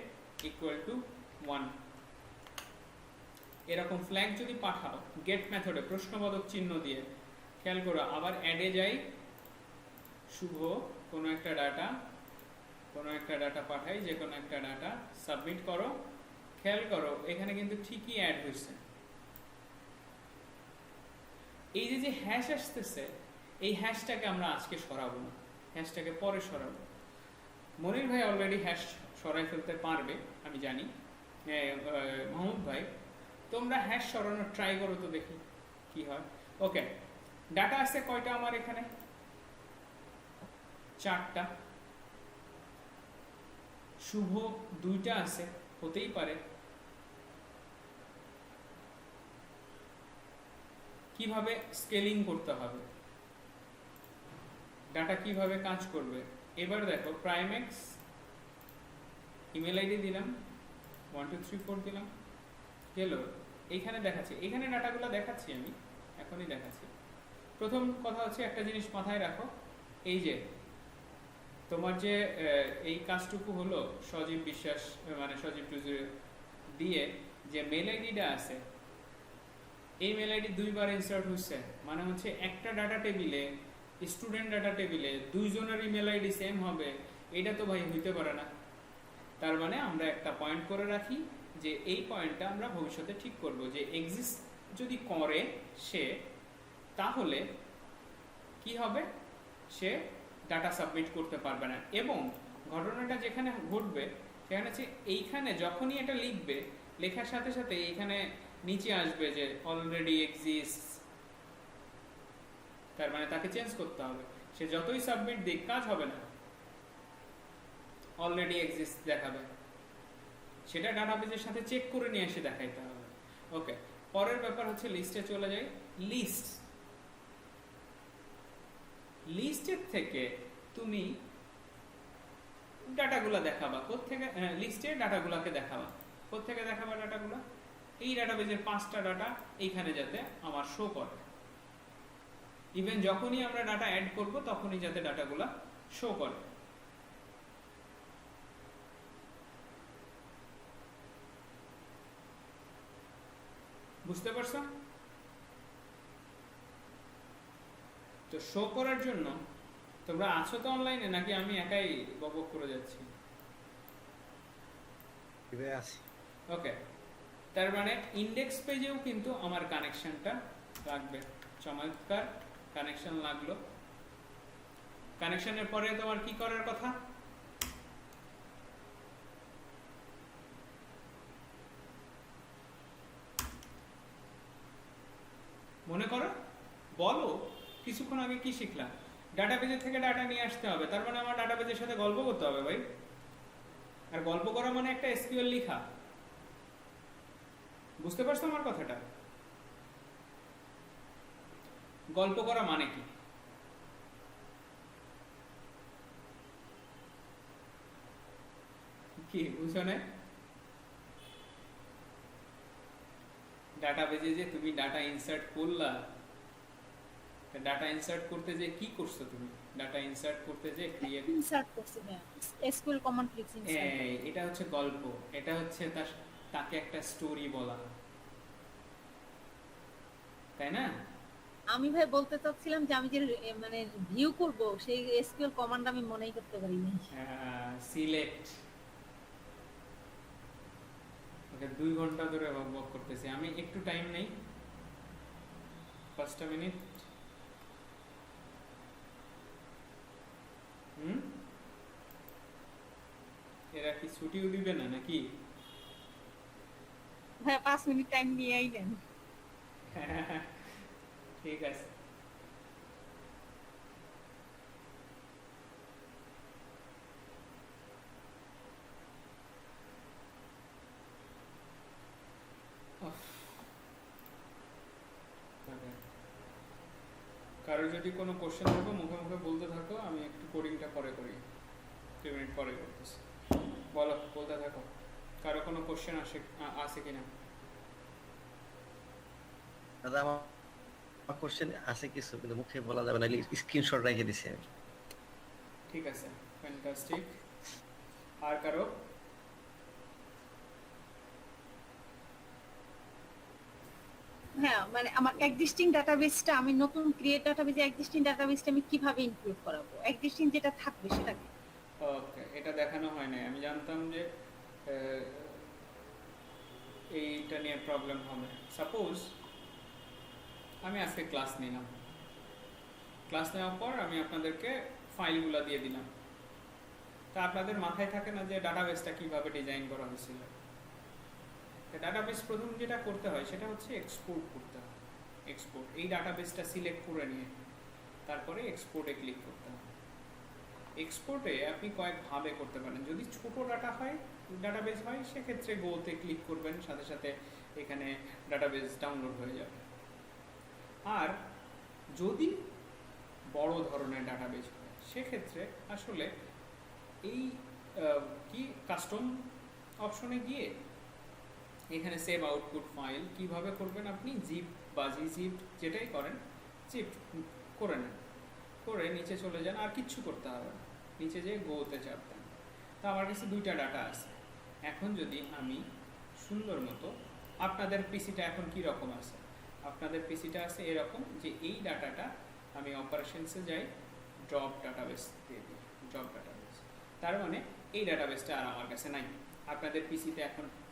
[SPEAKER 1] equal to 1, এরকম ফ্ল্যাগ যদি পাঠাও গেট মেথডে প্রশ্নবোধক চিহ্ন দিয়ে, খেয়াল করো আবার অ্যাডে যাই, শুভ কোনো একটা ডাটা পাঠাই, যে কোনো একটা ডাটা সাবমিট করো, খেয়াল করো এখানে কিন্তু ঠিকই অ্যাড হয়েছে। এই যে হ্যাশ আসতেছে, এই হ্যাশটাকে আমরা আজকে সরাবো না, হ্যাশটাকে পরে সরাবো। মনির ভাই অলরেডি হ্যাশ সরাই ফেলতে পারবে আমি জানি, মাহমুদ ভাই তোমরা হ্যাশ সরানোর ট্রাই করো তো দেখি কি হয়। ওকে, ডাটা আছে কয়টা আমার এখানে, 4টা, শুভ 2টা আছে, হতেই পারে। কিভাবে স্কেলিং করতে হবে, ডাটা কিভাবে কাজ করবে, এবার দেখো প্রাইমেক্স ইমেল আইডি দিলাম, 1 2 3 4 দিলাম, গেল এইখানে দেখাচ্ছি, এখানে ডাটাগুলো দেখাচ্ছি আমি এখনই দেখাচ্ছি। প্রথম কথা হচ্ছে একটা জিনিস মাথায় রাখো, এই যে তোমার যে এই কাজটুকু হলো সজীব বিশ্বাস মানে সজীব টুজুর দিয়ে যে মেল আইডিটা আছে, এই মেল আইডি 2বার ইনসার্ট হচ্ছে, মানে হচ্ছে একটা ডাটা টেবিলে, স্টুডেন্ট ডাটা টেবিলে 2 জনের ইমেল আইডি সেম হবে, এটা তো ভাই হইতে পারে না। তার মানে আমরা একটা পয়েন্ট করে রাখি যে এই পয়েন্টটা আমরা ভবিষ্যতে ঠিক করব, যে এক্সিস্ট যদি করে সে, তাহলে কি হবে, সে ডাটা সাবমিট করতে পারবে না। এবং ঘটনাটা যেখানে ঘটবে সেখানে হচ্ছে এইখানে যখনই এটা লিখবে, লেখার সাথে সাথে এইখানে নিচে আসবে যে অলরেডি এক্সিস্ট, তার মানে তাকে চেঞ্জ করতে হবে, সে যতই সাবমিট দিক কাজ হবে না, অলরেডি এক্সিস্ট দেখাবে, সেটা ডাটাবেজের সাথে চেক করে নিয়ে এসে দেখাইতে হবে। ওকে, পরের ব্যাপার হচ্ছে লিস্টে চলে যাই। লিস্ট, লিস্টের থেকে তুমি ডাটাগুলো দেখাবা কোত্থেকে, লিস্টের ডাটাগুলোকে দেখাবা কোত্থেকে, দেখাবা ডাটাগুলো এই ডাটাবেজের 5টা ডাটা এইখানে যাতে আমার শো করে, ইভেন যখনই আমরা ডাটা অ্যাড করব তখনই যাতে ডাটাগুলো শো করে। বুঝতে পারছো? তো শো করার জন্য তোমরা আছো তো অনলাইনে, নাকি আমি একাই বকবক করে যাচ্ছি? ওকে, তার মানে ইন্ডেক্স পেজেও কিন্তু আমার কানেকশনটা লাগবে। চমৎকার, কানেকশন লাগলো। কানেকশনের পরে তোমার কি করার কথা? মনে করো, বলো কিছুক্ষণ আগে কি শিখলাম, ডাটাবেজের থেকে ডাটা নিয়ে আসতে হবে, তার মানে আমার ডাটাবেজের সাথে গল্প করতে হবে ভাই। আর গল্প করা মানে একটা এসকিউএল লেখা। বুঝতে পারছো আমার কথাটা? গল্প করা মানে কি? কি বুঝছো না? ডাটাবেজে যে তুমি ডাটা ইনসার্ট করলা, ডাটা ইনসার্ট করতে যে কি করছো তুমি? ডাটা ইনসার্ট করতে যে ক্রিয়েট,
[SPEAKER 3] ইনসার্ট করছি ভাইয়া, এসকিউএল কমান্ড ক্লিক ইনসার্ট।
[SPEAKER 1] এটা হচ্ছে গল্প, এটা হচ্ছে তাকে একটা স্টোরি বলা, তাই না?
[SPEAKER 3] আমি ভাই বলতে চাচ্ছিলাম যে আমি যে মানে ভিউ করব সেই এসকিউএল কমান্ড আমি মনেই করতে পারি না।
[SPEAKER 1] সিলেক্ট, ওকে 2 ঘন্টা ধরে বক করতেছি আমি, একটু টাইম নেই, 5টা মিনিট। এরা কি ছুটিও দিবে না নাকি?
[SPEAKER 3] ভাই 5 মিনিট টাইম নিয়েই নেন।
[SPEAKER 1] ঠিক আছে। কারো যদি কোনো কোশ্চেন থাকো মুখে মুখে বলতে থাকো, আমি একটু কোডিংটা পরে করি, 2 মিনিট পরে করতেছি। বলো, বলতে থাকো, কারো কোনো কোশ্চেন আছে কিনা?
[SPEAKER 2] দাদা আমার কোশ্চেন আছে কিছু, কিন্তু মুখে বলা যাবে না, স্ক্রিনশট রেখে দিছি আমি।
[SPEAKER 1] ঠিক আছে, ফ্যান্টাস্টিক। আর কারো?
[SPEAKER 3] হ্যাঁ, মানে আমার এক্সিস্টিং ডাটাবেসটা, আমি নতুন ক্রিয়েট ডাটাবেসে এক্সিস্টিং ডাটাবেসটা আমি কিভাবে ইনক্লুড করাবো? এক্সিস্টিং যেটা থাকবে সেটাকে।
[SPEAKER 1] ওকে, এটা দেখানো হয় না, আমি জানতাম যে এইটা নিয়ে প্রবলেম হবে। সাপোজ আমি আজকে ক্লাস নিলাম, ক্লাস নেওয়ার পর আমি আপনাদেরকে ফাইলগুলো দিয়ে দিলাম, তা আপনাদের মাথায় থাকে না যে ডাটাবেসটা কিভাবে ডিজাইন করা হয়েছিল? ডাটাবেস প্রথম যেটা করতে হয় সেটা হচ্ছে এক্সপোর্ট করতে হয়। এক্সপোর্ট, এই ডাটাবেসটা সিলেক্ট করে নিয়ে তারপরে এক্সপোর্টে ক্লিক করতে হবে। এক্সপোর্টে আপনি কয়েকভাবে করতে পারেন। যদি ছোট ডাটাবেস হয় সেক্ষেত্রে গোতে ক্লিক করবেন, সাথে সাথে এখানে ডাটাবেস ডাউনলোড হয়ে যাবে। আর যদি বড় ধরনের ডাটাবেস হয় সেক্ষেত্রে আসলে এই কি কাস্টম অপশনে গিয়ে এখানে সেভ আউটপুট ফাইল কিভাবে করবেন, আপনি জিপ বা জিপ যেটাই করেন জিপ করে নেন, করে নিচে চলে যান, আর কিচ্ছু করতে হবে না, নিচে যেয়ে গোতে চাপ দেন। তো আমার কাছে 2টা ডাটা আছে। এখন যদি আমি সুন্দর মতো, আপনাদের পিসিটা এখন কি রকম আছে? আপনাদের পিসিটা আছে এরকম যে এই ডাটাটা আমি অপারেশনসে যাই, ড্রপ ডাটাবেস দিয়ে দিই, ড্রপ ডাটাবেস। তার মানে এই ডাটাবেসটা আর আমার কাছে নাই। আপনাদের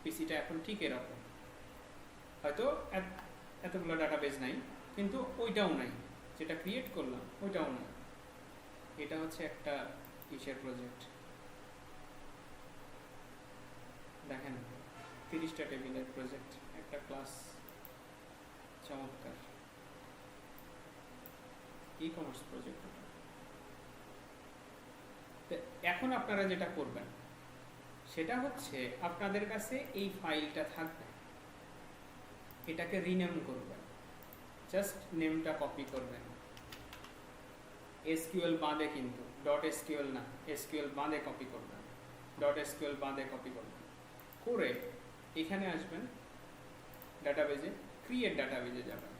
[SPEAKER 1] পিসিটা এখন ঠিক এরকম, হয়তো এতগুলো ডাটাবেস নাই, কিন্তু ওইটাও নাই, যেটা ক্রিয়েট করলাম ওইটাও নাই। এটা হচ্ছে একটা কিসের প্রজেক্ট দেখেন, 30টা টেবিলের প্রজেক্ট, একটা ক্লাস, চমৎকার ই কমার্স প্রজেক্ট। এখন আপনারা যেটা করবেন সেটা হচ্ছে আপনাদের কাছে এই ফাইলটা থাকবে, এটাকে রিনেম করবেন, জাস্ট নেমটা কপি করবেন, এসকিউএল বাদে, কিন্তু ডট এসকিউএল না, এসকিউএল বাদে কপি করবেন, ডট এসকিউএল বাদে কপি করবেন, করে এখানে আসবেন ডাটাবেজে, ক্রিয়েট ডাটাবেজে যাবেন,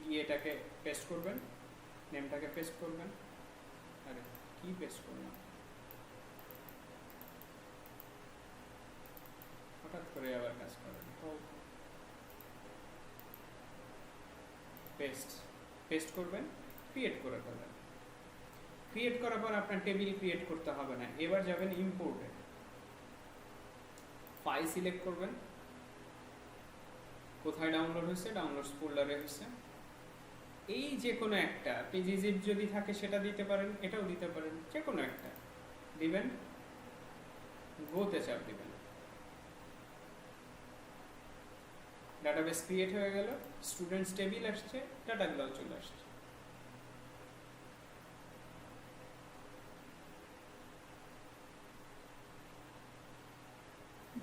[SPEAKER 1] গিয়ে এটাকে পেস্ট করবেন, নেমটাকে পেস্ট করবেন। আরে কি পেস্ট করলাম হঠাৎ করে আবার কাজ করেন, পেস্ট করবেন, ক্রিয়েট করে ফেলবেন। ক্রিয়েট করার পর আপনার টেবিল ক্রিয়েট করতে হবে না, এবার যাবেন ইম্পোর্টে, ফাইল সিলেক্ট করবেন, কোথায় ডাউনলোড হয়েছে, ডাউনলোডস ফোল্ডারে হয়েছে, এই যে কোনো একটা pgzip যদি থাকে সেটা দিতে পারেন, এটাও দিতে পারেন, যে কোনো একটা দিবেন, গোতে চাপ দিবেন, ডাটাবেস ক্রিয়েট হয়ে গেল, স্টুডেন্টস টেবিল আসছে, ডাটাগুলো চলে আসছে।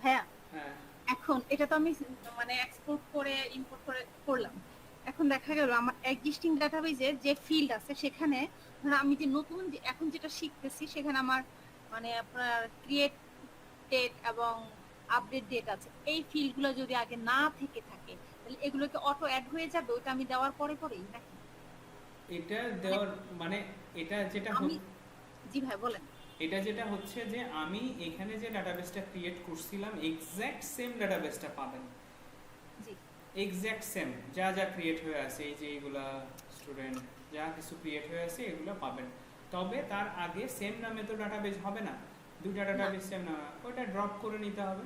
[SPEAKER 3] ভাইয়া
[SPEAKER 1] হ্যাঁ,
[SPEAKER 3] এখন এটা তো আমি মানে এক্সপোর্ট করে ইম্পোর্ট করে করলাম। এখন দেখা গেল আমার এক্সিস্টিং ডাটাবেজে যে ফিল্ড আছে সেখানে ধরো আমি যে নতুন এখন যেটা শিখতেছি সেখানে আমার মানে আপনার ক্রিয়েট ডেট এবং আপডেট ডেট আছে, এই ফিল্ডগুলো যদি আগে না থেকে থাকে তাহলে এগুলোকে অটো অ্যাড হয়ে যাবে ওটা আমি দেওয়ার পরে পরেই নাকি?
[SPEAKER 1] এটা দেওয়ার মানে এটা যেটা
[SPEAKER 3] আমি জি ভাই বলেন।
[SPEAKER 1] এটা যেটা হচ্ছে যে আমি এখানে যে ডাটাবেসটা ক্রিয়েট করছিলাম এক্স্যাক্ট সেম ডাটাবেসটা পাবেন,
[SPEAKER 3] জি
[SPEAKER 1] এক্স্যাক্ট সেম যা যা ক্রিয়েট হয়ে আছে, এই যে এইগুলা স্টুডেন্ট যা কিছু ক্রিয়েট হয়ে আছে এগুলো পাবেন। তবে তার আগে সেম নামে তো ডাটাবেস হবে না, দুইটা ডাটাবেস সেম না, ওটা ড্রপ করে নিতে হবে।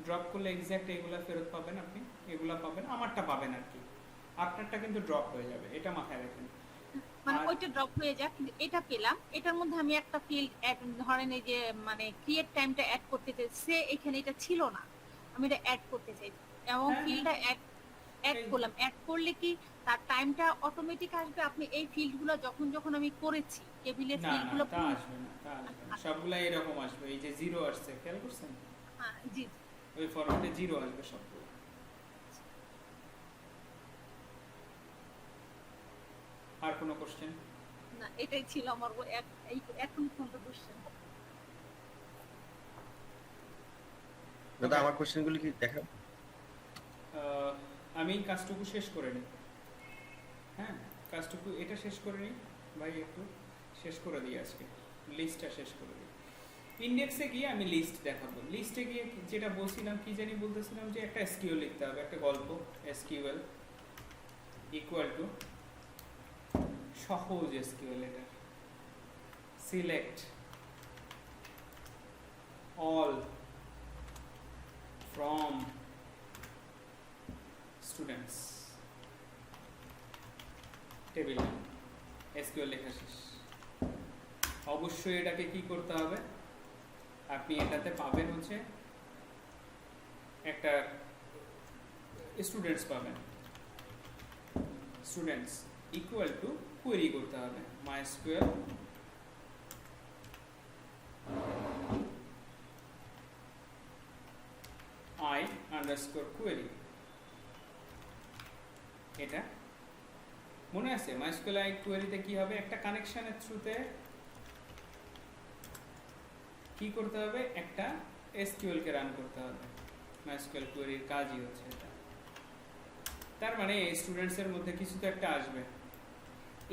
[SPEAKER 1] ড্রপ করলে এক্স্যাক্ট এগুলা ফেরত পাবেন, আপনি এগুলা পাবেন, আমারটা পাবেন আর কি। আপনারটা কিন্তু ড্রপ হয়ে যাবে, এটা মাথায় রাখেন।
[SPEAKER 3] মানে
[SPEAKER 1] আর-
[SPEAKER 3] ওইটা ড্রপ হয়ে যাক, কিন্তু এটা পেলাম, এটার মধ্যে আমি একটা ফিল্ড অ্যাড, ধরেন এই যে মানে ক্রিয়েট টাইমটা অ্যাড করতে চাইছে, এখানে এটা ছিল না, আমি এটা অ্যাড করতে চাই এবং
[SPEAKER 1] হ্যাঁ,
[SPEAKER 3] ফিল্ডটা অ্যাড
[SPEAKER 1] এই-
[SPEAKER 3] করলাম। অ্যাড করলে কি তার টাইমটা অটোমেটিক আসবে? আপনি এই ফিল্ডগুলো যখন যখন আমি করেছি টেবিলের
[SPEAKER 1] না না
[SPEAKER 3] ফিল্ডগুলো
[SPEAKER 1] তা আসবে না, তা আসবে না, সবগুলা এরকম আসবে। এই যে জিরো আসছে, খেয়াল করছেন?
[SPEAKER 3] জি
[SPEAKER 1] ওই ফরম্যাটে জিরো আসবে সবগুলো। আর কোনো কোশ্চেন?
[SPEAKER 3] না, এটাই ছিল আমার এখন পর্যন্ত কোশ্চেন।
[SPEAKER 2] দাদা আমার কোশ্চেনগুলো কি দেখা?
[SPEAKER 1] আমি কাজটুকু শেষ করে নিই। হ্যাঁ, কাজটুকু এটা শেষ করে নিই ভাই, একটু শেষ করে দিই আজকে, লিস্টটা শেষ করে দিই। ইন্ডেক্সে গিয়ে আমি লিস্ট দেখাবো। লিস্টে গিয়ে যেটা বলছিলাম, কি জানি বলতেছিলাম, যে একটা এসকিউএল লিখতে হবে, একটা গল্প এসকিউএল ইকুয়াল টু, সহজ এসকিউএল এটা, select all from students, table SQL লেখা শেষ। অবশ্যই এটাকে কি করতে হবে, আপনি এটাতে পাবেন হচ্ছে একটা স্টুডেন্টস পাবেন, স্টুডেন্টস ইকুয়াল টু কোয়েরি করতে হবে মাইস্কুয়েল I underscore query। এটা মনে আছে মাইস্কুয়েল আই কোয়েরিতে কি হবে, একটা কানেকশনের থ্রুতে কি করতে হবে, একটা এসকিউএল কে রান করতে হবে। মাইস্কুয়েল কোয়েরির কাজই হচ্ছে এটা। তার মানে স্টুডেন্টস এর মধ্যে কিছু তো একটা আসবে,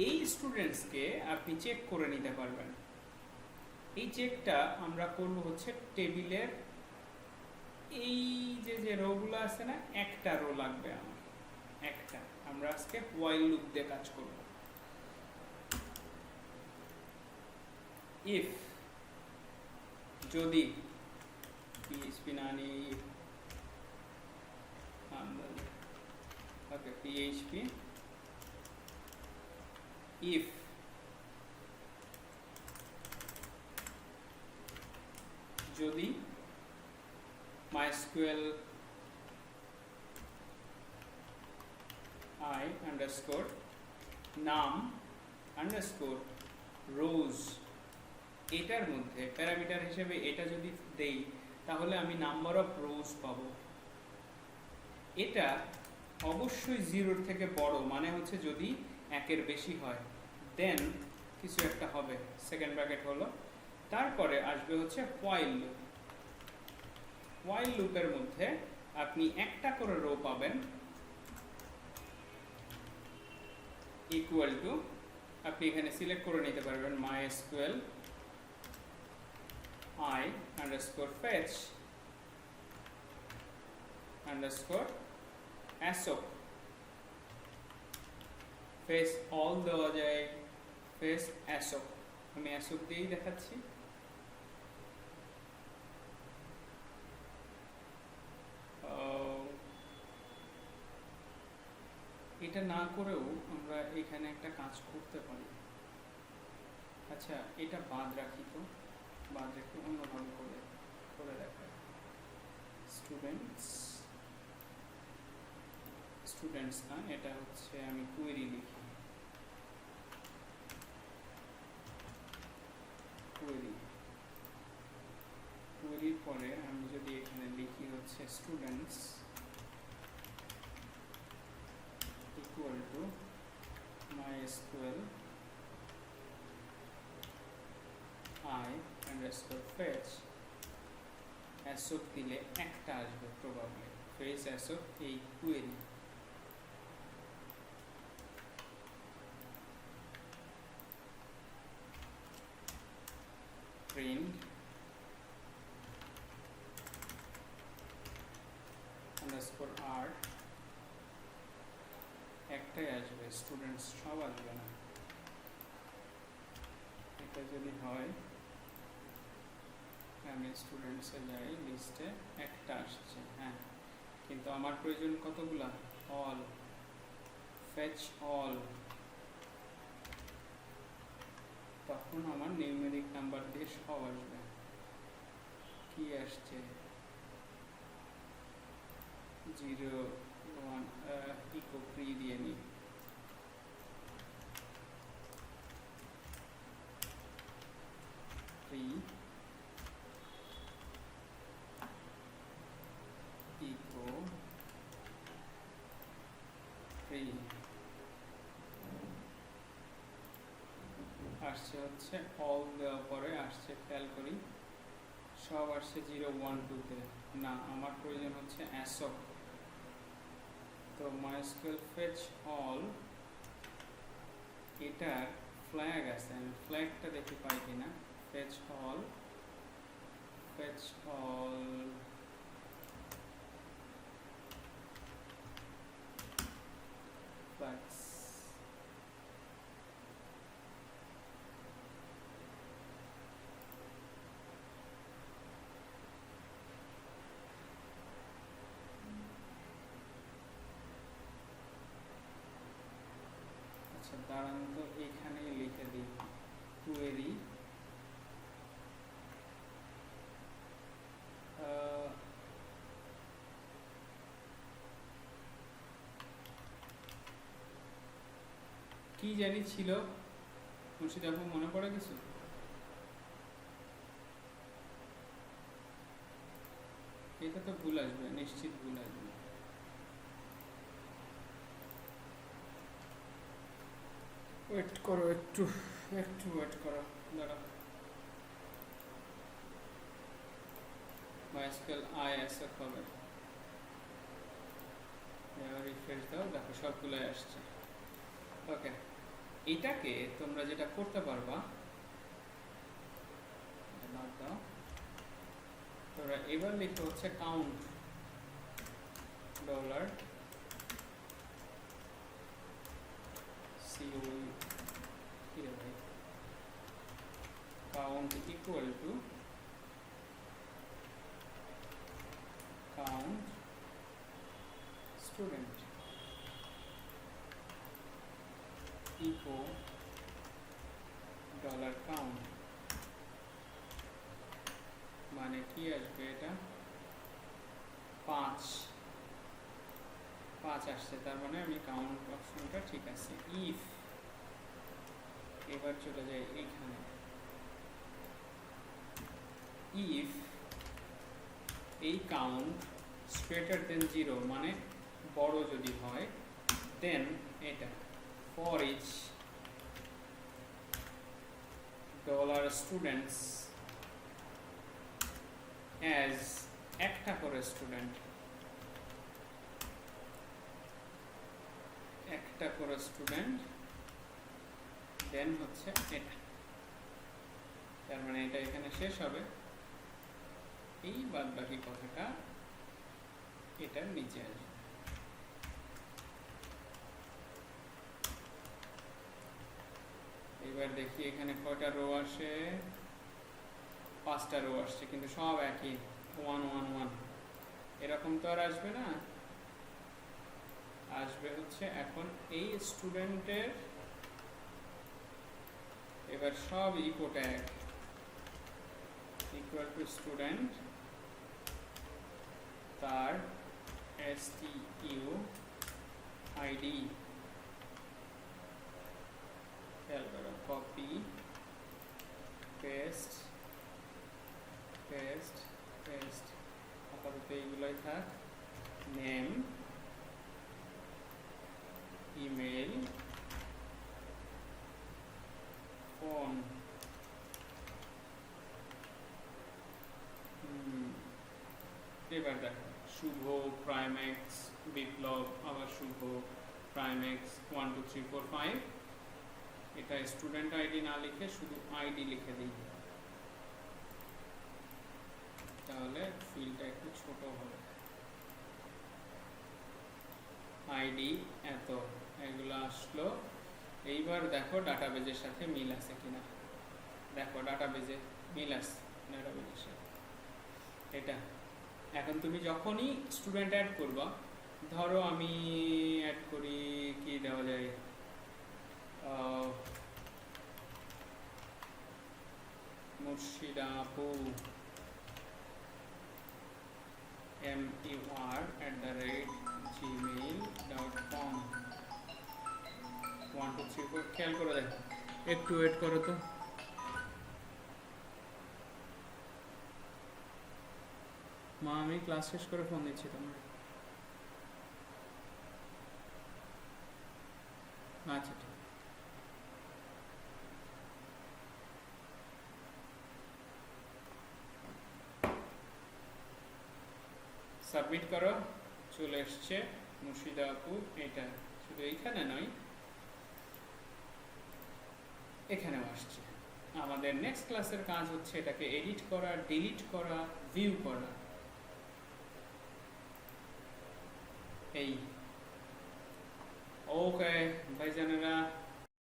[SPEAKER 1] এই স্টুডেন্টস কে আপনি চেক করে নিতে পারবেন। এই চেকটা আমরা করব হচ্ছে টেবিলের এই যে রোগুলো আছে না, একটা রো লাগবে আমার, একটা। আমরা আজকে হোয়াইল লুপ দিয়ে কাজ করব। ইফ, যদি, পিএইচপি না নিয়ে ওকে, পিএইচপি ইফ যদি MySQL I underscore num underscore rows, এটার মধ্যে প্যারামিটার হিসেবে এটা যদি দেই, তাহলে আমি নাম্বার অফ রোজ পাবো। এটা অবশ্যই জিরোর থেকে বড়, মানে হচ্ছে যদি একের বেশি হয়, দেন কিছু একটা হবে, সেকেন্ড ব্র্যাকেট হলো। তারপরে আসবে হচ্ছে হোয়াইল লুপ। হোয়াইল লুপের মধ্যে আপনি একটা করে রো পাবেন, ইকুয়াল টু, আপনি এখানে সিলেক্ট করে নিতে পারবেন MySQL I underscore fetch underscore assoc, face all দেওয়া যায়, ফেস assoc, আমি assoc দিয়েই দেখাচ্ছি। এটা না করেও আমরা এখানে একটা কাজ করতে পারি। আচ্ছা, এটা বাদ রাখি তো, বাদ রেখে অন্যভাবে করে দেখাই। স্টুডেন্টস না, এটা হচ্ছে আমি কোয়েরি লিখি, কোয়েরির পরে আমি যদি এখানে লিখি হচ্ছে students equal to MySQL I underscore fetch assoc দিলে একটা আসবে প্রবাবলি, ফেস assoc এই কোয়েরি। প্রিন্ট আন্ডারস্কোর আর, একটাই আসবে, স্টুডেন্টস সব আসবে না। এটা যদি হয়, আমি স্টুডেন্টসে যাই, লিস্টে একটা আসছে, হ্যাঁ, কিন্তু আমার প্রয়োজন কতগুলা, অল, ফেচ অল, তখন আমার নিউমেরিক নাম্বার দিয়ে সব আসবে। কি আসছে, 0 1 ইকো প্রি দিয়ে নিই, প্রি ইকো প্রি আসছে হচ্ছে অল দেওয়ার পরে আসছে, খেয়াল করি সব আসছে 0 1 2 তে। না, আমার প্রয়োজন হচ্ছে অ্যাসক। তো মাইস্কুয়েল ফেচ অল, এটার ফ্ল্যাগ আছে, আমি ফ্ল্যাগটা দেখি পাই কিনা। Fetch all, fetch all, flags, আচ্ছা দাঁড়ান তো, এখানেই লিখে দিই কুয়েরি কি জানি ছিল, মুর্শিদ আপু মনে পড়ে কিছু? এটা তো ভুল আসবে, নিশ্চিত ভুল আসবে। ওয়েট করো, একটু একটু ওয়েট করো, দাঁড়াও। মাইস্কুয়েল আইএসএফ হবে, এবার রিফ্রেশ দাও, দেখো সবগুলোই আসছে। ওকে, এটাকে তোমরা যেটা করতে পারবা, বাদ দাও, তোমরা এবার লিখো হচ্ছে কাউন্ট ডলার সিও, কি রে ভাই, count equal to count student echo dollar count, মানে কি আসবে, এটা 5 আসছে, তার মানে আমি কাউন্ট অপশনটা ঠিক আছে। ইফ, এবার চলে যাই এইখানে, ইফ এই কাউন্ট গ্রেটার দেন 0 মানে বড় যদি হয়, দেন এটা for each dollar students as একটা করে স্টুডেন্ট, একটা করে স্টুডেন্ট, দেন হচ্ছে এটা, তার মানে এটা এখানে শেষ হবে। এই বাদ বাকি কথাটা এটার নিচে আসবে। এবার দেখি এখানে কয়টা রো আসে, 5টা রো আসছে, কিন্তু সব একই 1 1 1, এরকম তো আর আসবে না, আসবে হচ্ছে এখন এই স্টুডেন্টের, এবার সব echo tag equal to student, তার STU ID, খেয়াল করো, কপি পেস্ট পেস্ট পেস্ট, আপাতত এইগুলোই থাক, নেম, ইমেল, ফোন, এবার দেখো শুভ, প্রাইম্যাক্স, বিপ্লব, আবার শুভ, প্রাইম্যাক্স 1 2 3 4 5, এটা স্টুডেন্ট আইডি না লিখে শুধু আইডি লিখে দিই, তাহলে ফিল্ডটা একটু ছোট হবে। আইডি এত, এগুলো আসলো। এইবার দেখো ডাটাবেজের সাথে মিল আছে কিনা। দেখো ডাটাবেজে মিল আছে, ডাটাবেজের সাথে এটা। এখন তুমি যখনই স্টুডেন্ট অ্যাড করবা, ধরো আমি অ্যাড করি, কি দেওয়া যায়, মুর্শিদা আপু mur@gmail.com 1 2 3 4 খেয়াল করে দেখো, একটু ওয়েট করো তো। মা আমি ক্লাস শেষ করে ফোন দিচ্ছি তোমার। আচ্ছা ঠিক। সাবমিট করো, চলে এসছে মুর্শিদা আপু। এটা শুধু এইখানে নয়, এখানেও আসছে। আমাদের নেক্সট ক্লাসের কাজ হচ্ছে এটাকে এডিট করা, ডিলিট করা, ভিউ করা। এই ওকে ভাইজানেরা,